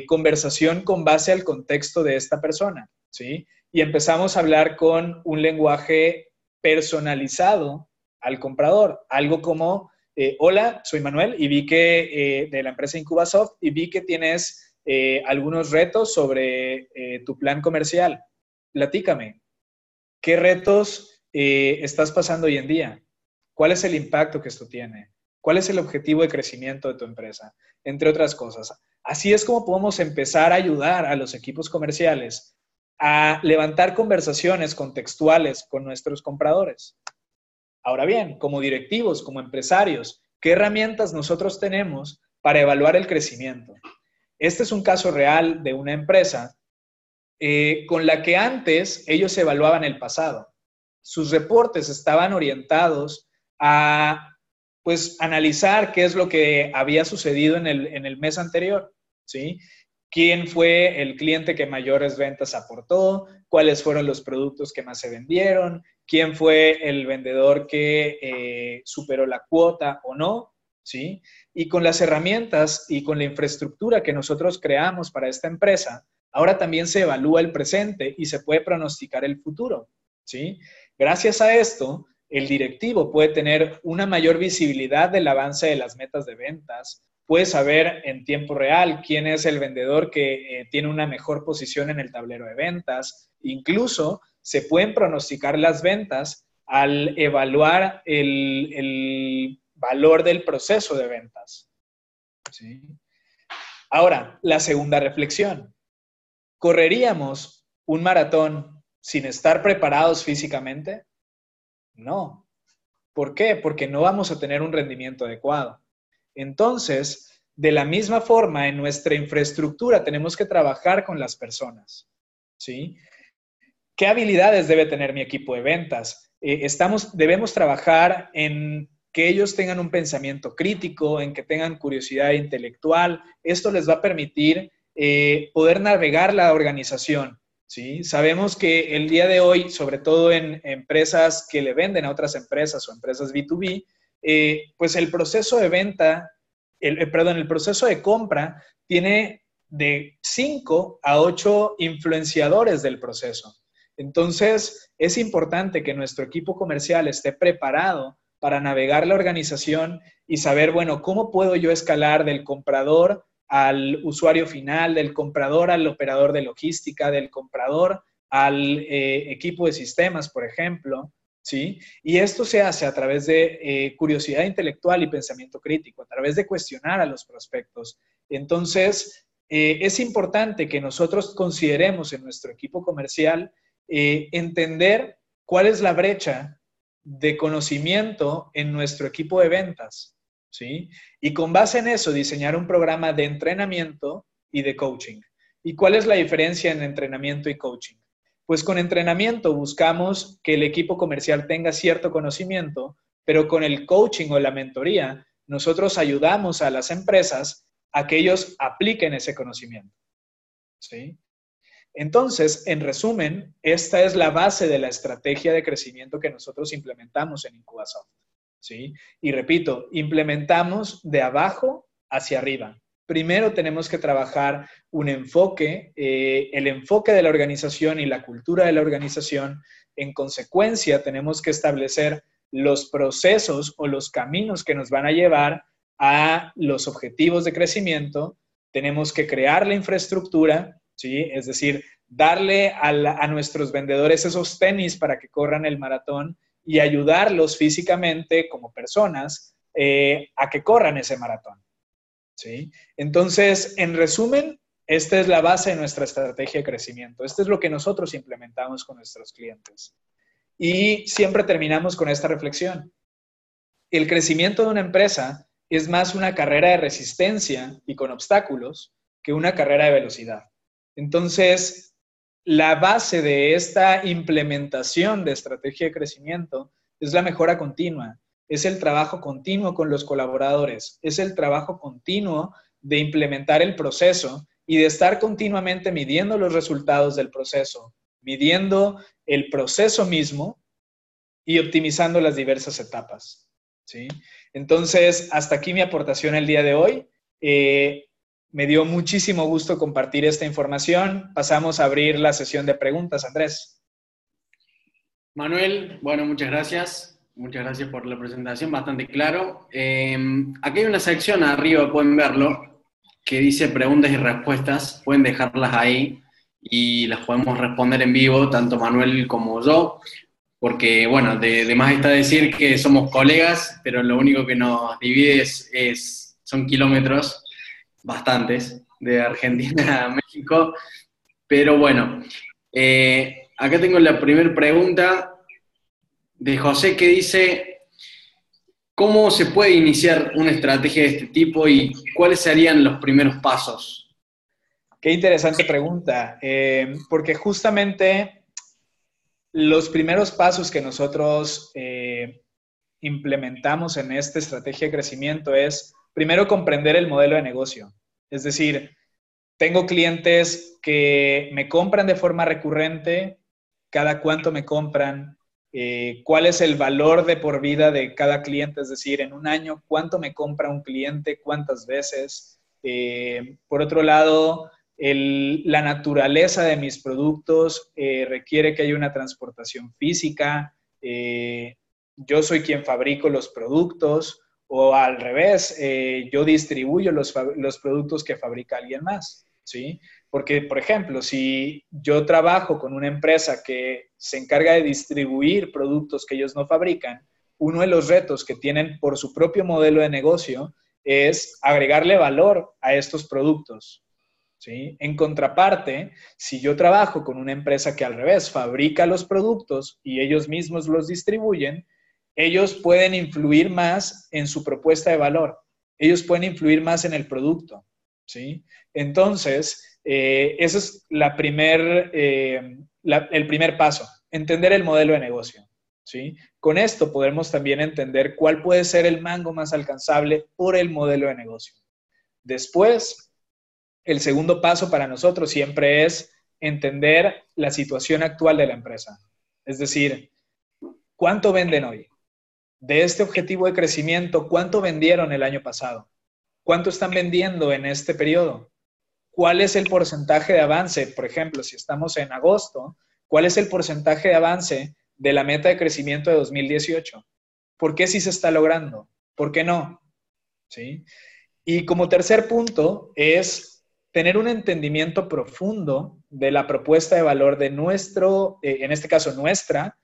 conversación con base al contexto de esta persona, ¿sí? Y empezamos a hablar con un lenguaje personalizado al comprador. Algo como, hola, soy Manuel y vi que de la empresa Incubasoft y vi que tienes algunos retos sobre tu plan comercial. Platícame, ¿qué retos estás pasando hoy en día? ¿Cuál es el impacto que esto tiene? ¿Cuál es el objetivo de crecimiento de tu empresa? Entre otras cosas. Así es como podemos empezar a ayudar a los equipos comerciales a levantar conversaciones contextuales con nuestros compradores. Ahora bien, como directivos, como empresarios, ¿qué herramientas nosotros tenemos para evaluar el crecimiento? Este es un caso real de una empresa con la que antes ellos evaluaban el pasado. Sus reportes estaban orientados a pues analizar qué es lo que había sucedido en el mes anterior, ¿sí? ¿Quién fue el cliente que mayores ventas aportó? ¿Cuáles fueron los productos que más se vendieron? ¿Quién fue el vendedor que superó la cuota o no? ¿Sí? Y con las herramientas y con la infraestructura que nosotros creamos para esta empresa, ahora también se evalúa el presente y se puede pronosticar el futuro, ¿sí? Gracias a esto, el directivo puede tener una mayor visibilidad del avance de las metas de ventas, puede saber en tiempo real quién es el vendedor que tiene una mejor posición en el tablero de ventas, incluso se pueden pronosticar las ventas al evaluar valor del proceso de ventas. ¿Sí? Ahora, la segunda reflexión. ¿Correríamos un maratón sin estar preparados físicamente? No. ¿Por qué? Porque no vamos a tener un rendimiento adecuado. Entonces, de la misma forma, en nuestra infraestructura tenemos que trabajar con las personas, ¿sí? ¿Qué habilidades debe tener mi equipo de ventas? Debemos trabajar en que ellos tengan un pensamiento crítico, en que tengan curiosidad intelectual. Esto les va a permitir poder navegar la organización, ¿sí? Sabemos que el día de hoy, sobre todo en empresas que le venden a otras empresas o empresas B2B, pues el proceso de venta, el proceso de compra tiene de 5 a 8 influenciadores del proceso. Entonces, es importante que nuestro equipo comercial esté preparado para navegar la organización y saber, bueno, ¿cómo puedo yo escalar del comprador al usuario final, del comprador al operador de logística, del comprador al equipo de sistemas, por ejemplo? ¿Sí? Y esto se hace a través de curiosidad intelectual y pensamiento crítico, a través de cuestionar a los prospectos. Entonces, es importante que nosotros consideremos en nuestro equipo comercial entender cuál es la brecha de conocimiento en nuestro equipo de ventas, ¿sí? Y con base en eso, diseñar un programa de entrenamiento y de coaching. ¿Y cuál es la diferencia en entrenamiento y coaching? Pues con entrenamiento buscamos que el equipo comercial tenga cierto conocimiento, pero con el coaching o la mentoría, nosotros ayudamos a las empresas a que ellos apliquen ese conocimiento, ¿sí? Entonces, en resumen, esta es la base de la estrategia de crecimiento que nosotros implementamos en Incubasoft, ¿sí? Y repito, implementamos de abajo hacia arriba. Primero tenemos que trabajar un enfoque, el enfoque de la organización y la cultura de la organización. En consecuencia, tenemos que establecer los procesos o los caminos que nos van a llevar a los objetivos de crecimiento. Tenemos que crear la infraestructura, ¿sí? Es decir, darle a nuestros vendedores esos tenis para que corran el maratón y ayudarlos físicamente como personas a que corran ese maratón, ¿sí? Entonces, en resumen, esta es la base de nuestra estrategia de crecimiento. Esto es lo que nosotros implementamos con nuestros clientes. Y siempre terminamos con esta reflexión. El crecimiento de una empresa es más una carrera de resistencia y con obstáculos que una carrera de velocidad. Entonces, la base de esta implementación de estrategia de crecimiento es la mejora continua, es el trabajo continuo con los colaboradores, es el trabajo continuo de implementar el proceso y de estar continuamente midiendo los resultados del proceso, midiendo el proceso mismo y optimizando las diversas etapas, ¿sí? Entonces, hasta aquí mi aportación el día de hoy. Me dio muchísimo gusto compartir esta información. Pasamos a abrir la sesión de preguntas, Andrés. Manuel, bueno, muchas gracias. Muchas gracias por la presentación, bastante claro. Aquí hay una sección arriba, pueden verlo, que dice preguntas y respuestas. Pueden dejarlas ahí y las podemos responder en vivo, tanto Manuel como yo, porque, bueno, de más está decir que somos colegas, pero lo único que nos divide son kilómetros, bastantes, de Argentina a México. Pero bueno, acá tengo la primera pregunta de José que dice, ¿cómo se puede iniciar una estrategia de este tipo y cuáles serían los primeros pasos? Qué interesante pregunta, porque justamente los primeros pasos que nosotros implementamos en esta estrategia de crecimiento es, primero, comprender el modelo de negocio. Es decir, tengo clientes que me compran de forma recurrente, cada cuánto me compran, cuál es el valor de por vida de cada cliente, es decir, en un año, cuánto me compra un cliente, cuántas veces. Por otro lado, la naturaleza de mis productos requiere que haya una transportación física. Yo soy quien fabrico los productos o al revés, yo distribuyo los productos que fabrica alguien más, ¿sí? Porque, por ejemplo, si yo trabajo con una empresa que se encarga de distribuir productos que ellos no fabrican, uno de los retos que tienen por su propio modelo de negocio es agregarle valor a estos productos, ¿sí? En contraparte, si yo trabajo con una empresa que al revés fabrica los productos y ellos mismos los distribuyen, ellos pueden influir más en su propuesta de valor. Ellos pueden influir más en el producto, ¿sí? Entonces, ese es el primer paso, entender el modelo de negocio, ¿sí? Con esto podemos también entender cuál puede ser el mango más alcanzable por el modelo de negocio. Después, el segundo paso para nosotros siempre es entender la situación actual de la empresa. Es decir, ¿cuánto venden hoy? De este objetivo de crecimiento, ¿cuánto vendieron el año pasado? ¿Cuánto están vendiendo en este periodo? ¿Cuál es el porcentaje de avance? Por ejemplo, si estamos en agosto, ¿cuál es el porcentaje de avance de la meta de crecimiento de 2018? ¿Por qué sí se está logrando? ¿Por qué no? ¿Sí? Y como tercer punto es tener un entendimiento profundo de la propuesta de valor de nuestro, en este caso nuestra,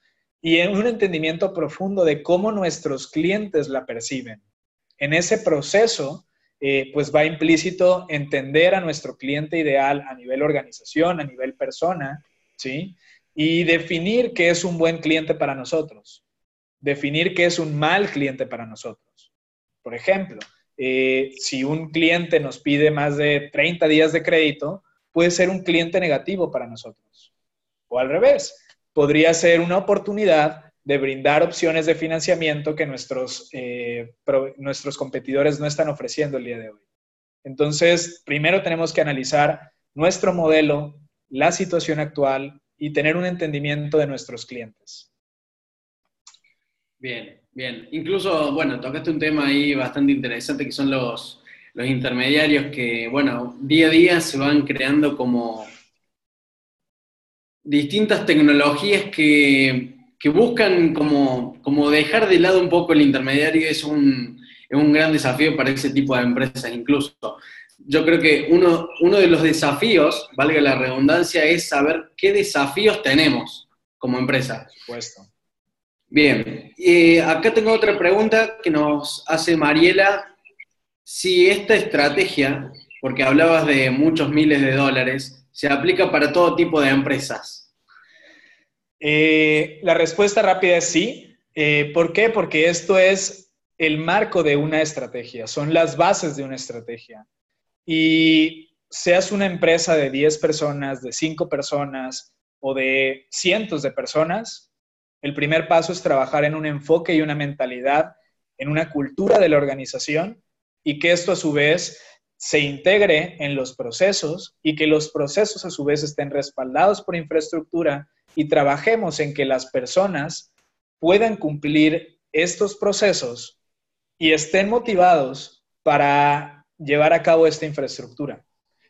y un entendimiento profundo de cómo nuestros clientes la perciben. En ese proceso, pues va implícito entender a nuestro cliente ideal a nivel organización, a nivel persona, ¿sí? Y definir qué es un buen cliente para nosotros. Definir qué es un mal cliente para nosotros. Por ejemplo, si un cliente nos pide más de 30 días de crédito, puede ser un cliente negativo para nosotros. O al revés, podría ser una oportunidad de brindar opciones de financiamiento que nuestros competidores no están ofreciendo el día de hoy. Entonces, primero tenemos que analizar nuestro modelo, la situación actual y tener un entendimiento de nuestros clientes. Bien, bien. Incluso, bueno, tocaste un tema ahí bastante interesante que son los intermediarios que, bueno, día a día se van creando como distintas tecnologías que buscan como dejar de lado un poco el intermediario. Es un gran desafío para ese tipo de empresas incluso. Yo creo que uno de los desafíos, valga la redundancia, es saber qué desafíos tenemos como empresa. Por supuesto. Bien, acá tengo otra pregunta que nos hace Mariela. Si esta estrategia, porque hablabas de muchos miles de dólares, se aplica para todo tipo de empresas. La respuesta rápida es sí. ¿Por qué? Porque esto es el marco de una estrategia, son las bases de una estrategia. Y seas una empresa de 10 personas, de 5 personas o de cientos de personas, el primer paso es trabajar en un enfoque y una mentalidad, en una cultura de la organización y que esto a su vez se integre en los procesos y que los procesos a su vez estén respaldados por infraestructura y trabajemos en que las personas puedan cumplir estos procesos y estén motivados para llevar a cabo esta infraestructura.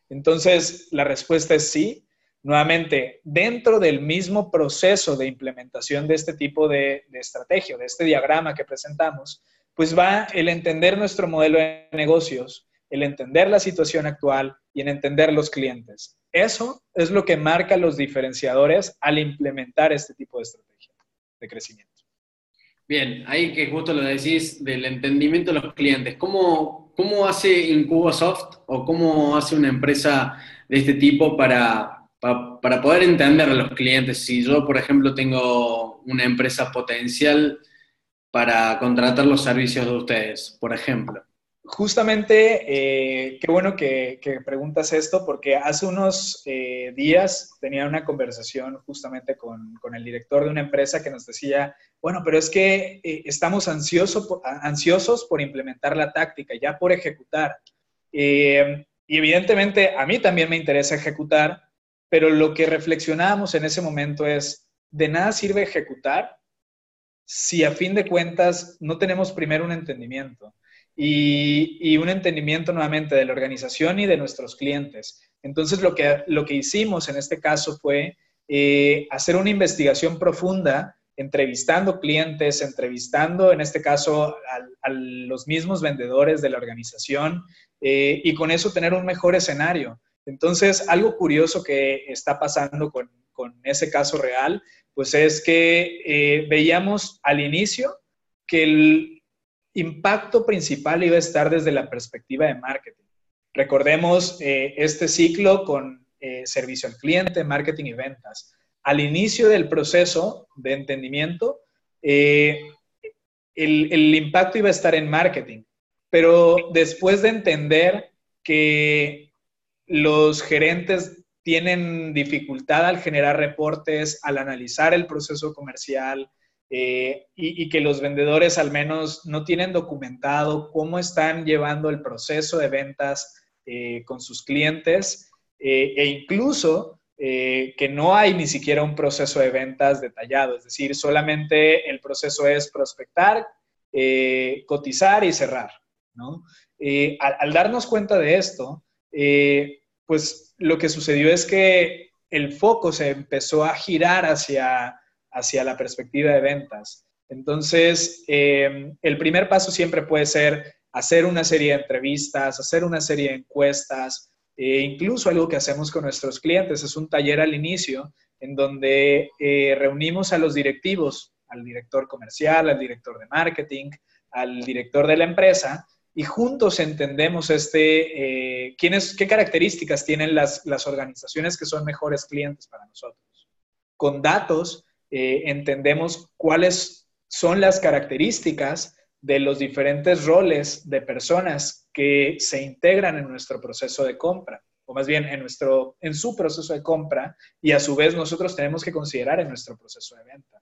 Entonces, la respuesta es sí. Nuevamente, dentro del mismo proceso de implementación de este tipo de estrategia, de este diagrama que presentamos, pues va el entender nuestro modelo de negocios, el entender la situación actual y el entender los clientes. Eso es lo que marca los diferenciadores al implementar este tipo de estrategia de crecimiento. Bien, ahí que justo lo decís del entendimiento de los clientes. ¿Cómo hace Incubosoft o cómo hace una empresa de este tipo para poder entender a los clientes? Si yo, por ejemplo, tengo una empresa potencial para contratar los servicios de ustedes, por ejemplo. Justamente, qué bueno que preguntas esto, porque hace unos días tenía una conversación justamente con el director de una empresa que nos decía, bueno, pero es que estamos ansiosos por implementar la táctica, ya por ejecutar. Y evidentemente a mí también me interesa ejecutar, pero lo que reflexionábamos en ese momento es, de nada sirve ejecutar si a fin de cuentas no tenemos primero un entendimiento. Y un entendimiento nuevamente de la organización y de nuestros clientes. Entonces, lo que hicimos en este caso fue hacer una investigación profunda, entrevistando clientes, entrevistando en este caso a los mismos vendedores de la organización y con eso tener un mejor escenario. Entonces, algo curioso que está pasando con ese caso real, pues es que veíamos al inicio que el impacto principal iba a estar desde la perspectiva de marketing. Recordemos este ciclo con servicio al cliente, marketing y ventas. Al inicio del proceso de entendimiento, el impacto iba a estar en marketing, pero después de entender que los gerentes tienen dificultad al generar reportes, al analizar el proceso comercial, y que los vendedores al menos no tienen documentado cómo están llevando el proceso de ventas con sus clientes, e incluso que no hay ni siquiera un proceso de ventas detallado, es decir, solamente el proceso es prospectar, cotizar y cerrar, ¿no? Al darnos cuenta de esto, pues lo que sucedió es que el foco se empezó a girar hacia la perspectiva de ventas. Entonces, el primer paso siempre puede ser hacer una serie de entrevistas, hacer una serie de encuestas, incluso algo que hacemos con nuestros clientes es un taller al inicio en donde reunimos a los directivos, al director comercial, al director de marketing, al director de la empresa, y juntos entendemos qué características tienen las organizaciones que son mejores clientes para nosotros. Con datos entendemos cuáles son las características de los diferentes roles de personas que se integran en nuestro proceso de compra, o más bien en su proceso de compra, y a su vez nosotros tenemos que considerar en nuestro proceso de venta.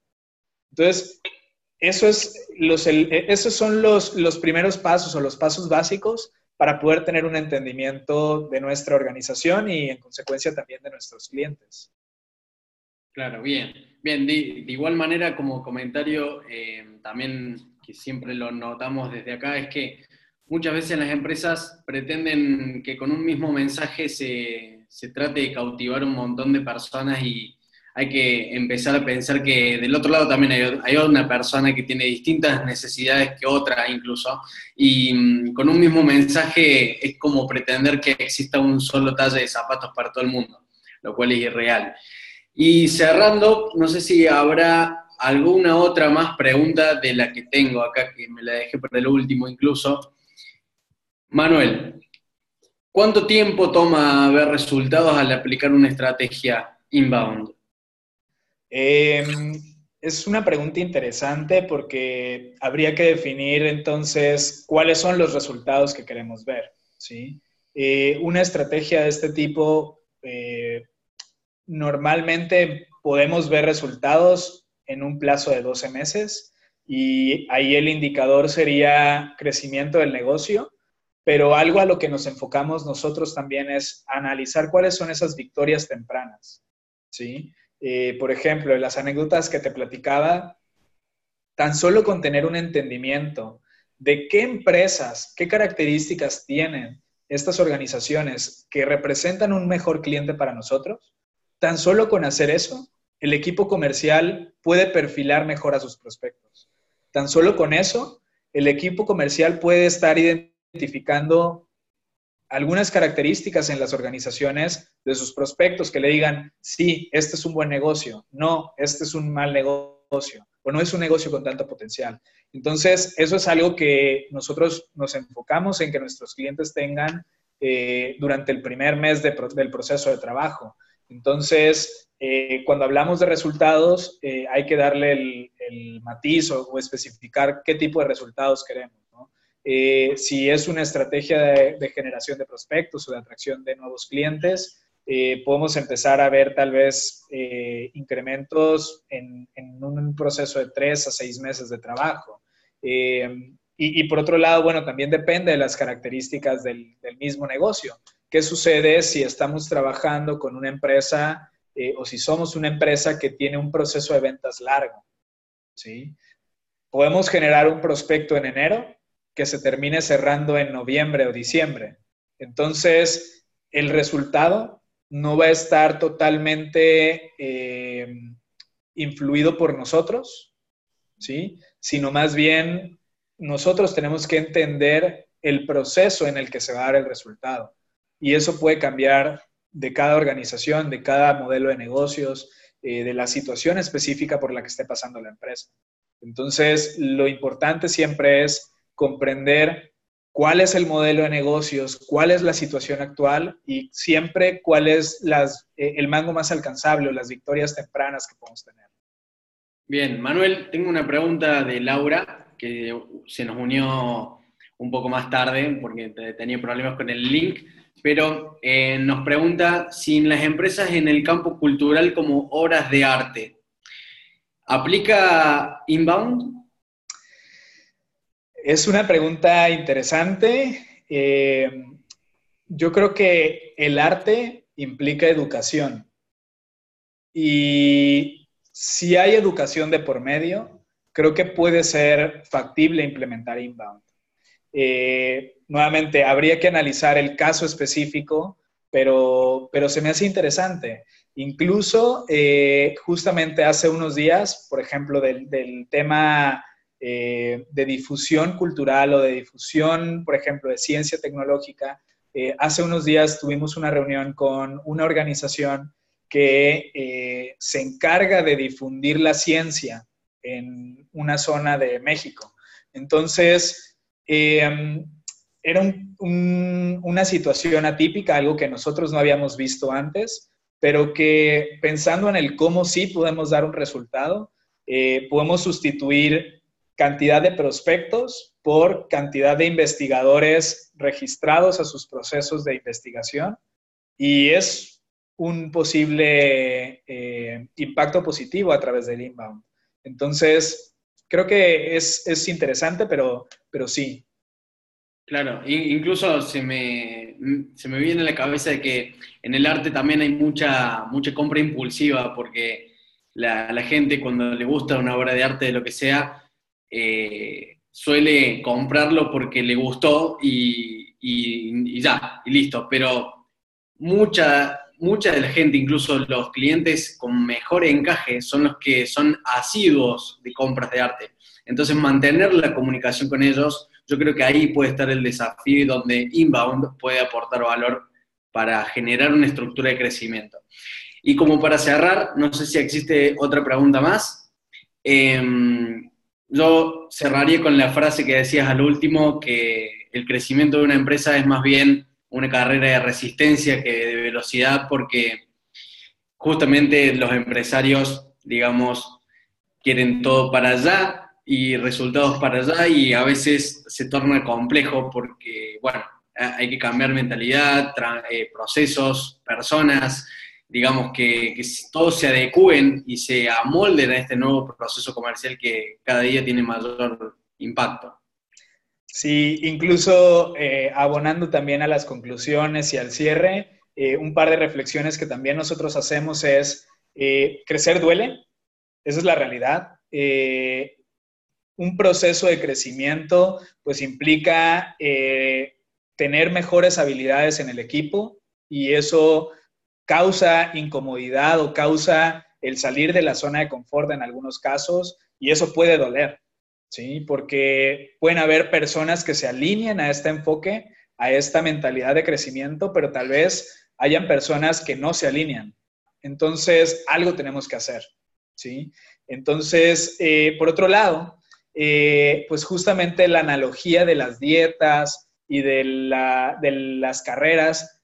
Entonces, esos son los primeros pasos o los pasos básicos para poder tener un entendimiento de nuestra organización y en consecuencia también de nuestros clientes. Claro, bien. Bien, de igual manera como comentario, también que siempre lo notamos desde acá, es que muchas veces las empresas pretenden que con un mismo mensaje se trate de cautivar un montón de personas y hay que empezar a pensar que del otro lado también hay una persona que tiene distintas necesidades que otra incluso, y con un mismo mensaje es como pretender que exista un solo talle de zapatos para todo el mundo, lo cual es irreal. Y cerrando, no sé si habrá alguna otra más pregunta de la que tengo acá, que me la dejé para el último incluso. Manuel, ¿cuánto tiempo toma ver resultados al aplicar una estrategia inbound? Es una pregunta interesante porque habría que definir entonces cuáles son los resultados que queremos ver, ¿sí? Una estrategia de este tipo, normalmente podemos ver resultados en un plazo de 12 meses y ahí el indicador sería crecimiento del negocio, pero algo a lo que nos enfocamos nosotros también es analizar cuáles son esas victorias tempranas, ¿sí? Por ejemplo, en las anécdotas que te platicaba, tan solo con tener un entendimiento de qué empresas, qué características tienen estas organizaciones que representan un mejor cliente para nosotros, tan solo con hacer eso, el equipo comercial puede perfilar mejor a sus prospectos. Tan solo con eso, el equipo comercial puede estar identificando algunas características en las organizaciones de sus prospectos que le digan, sí, este es un buen negocio, no, este es un mal negocio, o no es un negocio con tanto potencial. Entonces, eso es algo que nosotros nos enfocamos en que nuestros clientes tengan durante el primer mes del proceso de trabajo. Entonces, cuando hablamos de resultados, hay que darle el matiz o especificar qué tipo de resultados queremos, ¿no? Si es una estrategia de generación de prospectos o de atracción de nuevos clientes, podemos empezar a ver tal vez incrementos en un proceso de 3 a 6 meses de trabajo. Y por otro lado, bueno, también depende de las características del mismo negocio. ¿Qué sucede si estamos trabajando con una empresa o si somos una empresa que tiene un proceso de ventas largo? ¿Sí? Podemos generar un prospecto en enero que se termine cerrando en noviembre o diciembre. Entonces, el resultado no va a estar totalmente influido por nosotros, ¿sí? Sino más bien nosotros tenemos que entender el proceso en el que se va a dar el resultado. Y eso puede cambiar de cada organización, de cada modelo de negocios, de la situación específica por la que esté pasando la empresa. Entonces, lo importante siempre es comprender cuál es el modelo de negocios, cuál es la situación actual y siempre cuál es el mango más alcanzable o las victorias tempranas que podemos tener. Bien, Manuel, tengo una pregunta de Laura, que se nos unió un poco más tarde porque tenía problemas con el link, pero nos pregunta si en las empresas en el campo cultural como obras de arte, ¿aplica inbound? Es una pregunta interesante. Yo creo que el arte implica educación y si hay educación de por medio, creo que puede ser factible implementar inbound. Nuevamente, habría que analizar el caso específico, pero se me hace interesante. Incluso, justamente hace unos días, por ejemplo, del tema de difusión cultural o de difusión, por ejemplo, de ciencia tecnológica, hace unos días tuvimos una reunión con una organización que se encarga de difundir la ciencia en una zona de México. Entonces, era una situación atípica, algo que nosotros no habíamos visto antes, pero que pensando en el cómo sí podemos dar un resultado, podemos sustituir cantidad de prospectos por cantidad de investigadores registrados a sus procesos de investigación y es un posible impacto positivo a través del inbound. Entonces, creo que es interesante, pero sí. Claro, incluso se me viene a la cabeza de que en el arte también hay mucha compra impulsiva, porque la gente cuando le gusta una obra de arte de lo que sea, suele comprarlo porque le gustó y ya, y listo. Pero mucha de la gente, incluso los clientes con mejor encaje, son los que son asiduos de compras de arte. Entonces, mantener la comunicación con ellos, yo creo que ahí puede estar el desafío y donde Inbound puede aportar valor para generar una estructura de crecimiento. Y como para cerrar, no sé si existe otra pregunta más. Yo cerraría con la frase que decías al último, que el crecimiento de una empresa es más bien una carrera de resistencia que de velocidad, porque justamente los empresarios, digamos, quieren todo para allá y resultados para allá y a veces se torna complejo porque, bueno, hay que cambiar mentalidad, procesos, personas, digamos que todos se adecúen y se amolden a este nuevo proceso comercial que cada día tiene mayor impacto. Sí, incluso abonando también a las conclusiones y al cierre, un par de reflexiones que también nosotros hacemos es, crecer duele, esa es la realidad. Un proceso de crecimiento pues implica tener mejores habilidades en el equipo y eso causa incomodidad o causa el salir de la zona de confort en algunos casos y eso puede doler. ¿Sí? Porque pueden haber personas que se alineen a este enfoque, a esta mentalidad de crecimiento, pero tal vez hayan personas que no se alinean. Entonces, algo tenemos que hacer, ¿sí? Entonces, por otro lado, pues justamente la analogía de las dietas y de las carreras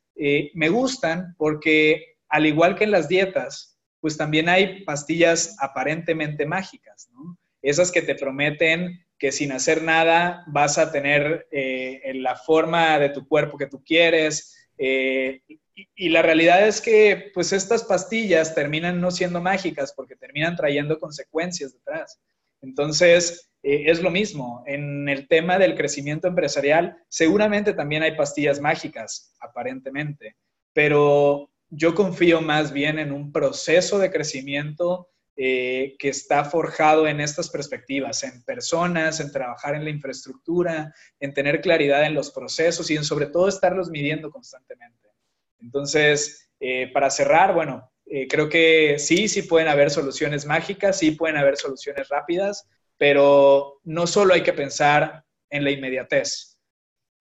me gustan porque, al igual que en las dietas, pues también hay pastillas aparentemente mágicas, ¿no? Esas que te prometen que sin hacer nada vas a tener la forma de tu cuerpo que tú quieres. Y la realidad es que pues estas pastillas terminan no siendo mágicas porque terminan trayendo consecuencias detrás. Entonces, es lo mismo. En el tema del crecimiento empresarial, seguramente también hay pastillas mágicas, aparentemente, pero yo confío más bien en un proceso de crecimiento que está forjado en estas perspectivas, en personas, en trabajar en la infraestructura, en tener claridad en los procesos y en sobre todo estarlos midiendo constantemente. Entonces, para cerrar, bueno, creo que sí pueden haber soluciones mágicas, sí pueden haber soluciones rápidas, pero no solo hay que pensar en la inmediatez,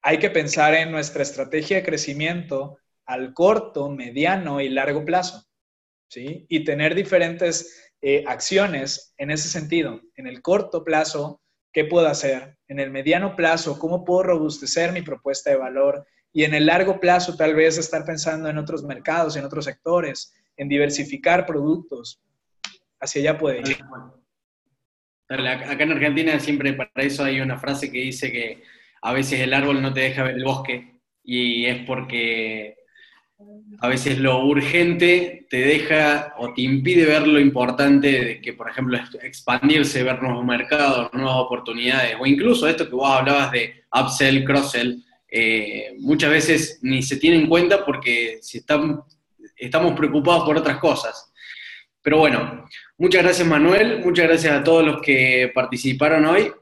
hay que pensar en nuestra estrategia de crecimiento al corto, mediano y largo plazo. ¿sí? Y tener diferentes acciones en ese sentido. En el corto plazo, ¿qué puedo hacer? En el mediano plazo, ¿cómo puedo robustecer mi propuesta de valor? Y en el largo plazo, tal vez estar pensando en otros mercados, en otros sectores, en diversificar productos. Hacia allá puede ir. Acá en Argentina siempre para eso hay una frase que dice que a veces el árbol no te deja ver el bosque y es porque a veces lo urgente te deja o te impide ver lo importante de que, por ejemplo, expandirse, ver nuevos mercados, nuevas oportunidades, o incluso esto que vos hablabas de upsell, cross-sell, muchas veces ni se tiene en cuenta porque estamos preocupados por otras cosas. Pero bueno, muchas gracias Manuel, muchas gracias a todos los que participaron hoy.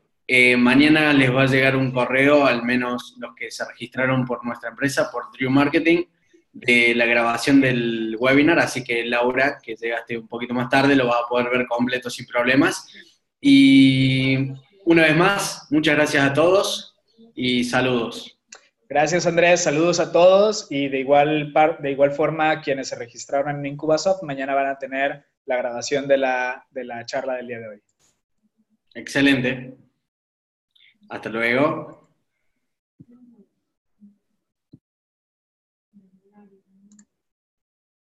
Mañana les va a llegar un correo, al menos los que se registraron por nuestra empresa, por Drew Marketing, de la grabación del webinar, así que Laura, que llegaste un poquito más tarde, lo vas a poder ver completo sin problemas. Y una vez más, muchas gracias a todos y saludos. Gracias, Andrés. Saludos a todos y de igual forma, quienes se registraron en Incubasoft, mañana van a tener la grabación de la charla del día de hoy. Excelente. Hasta luego.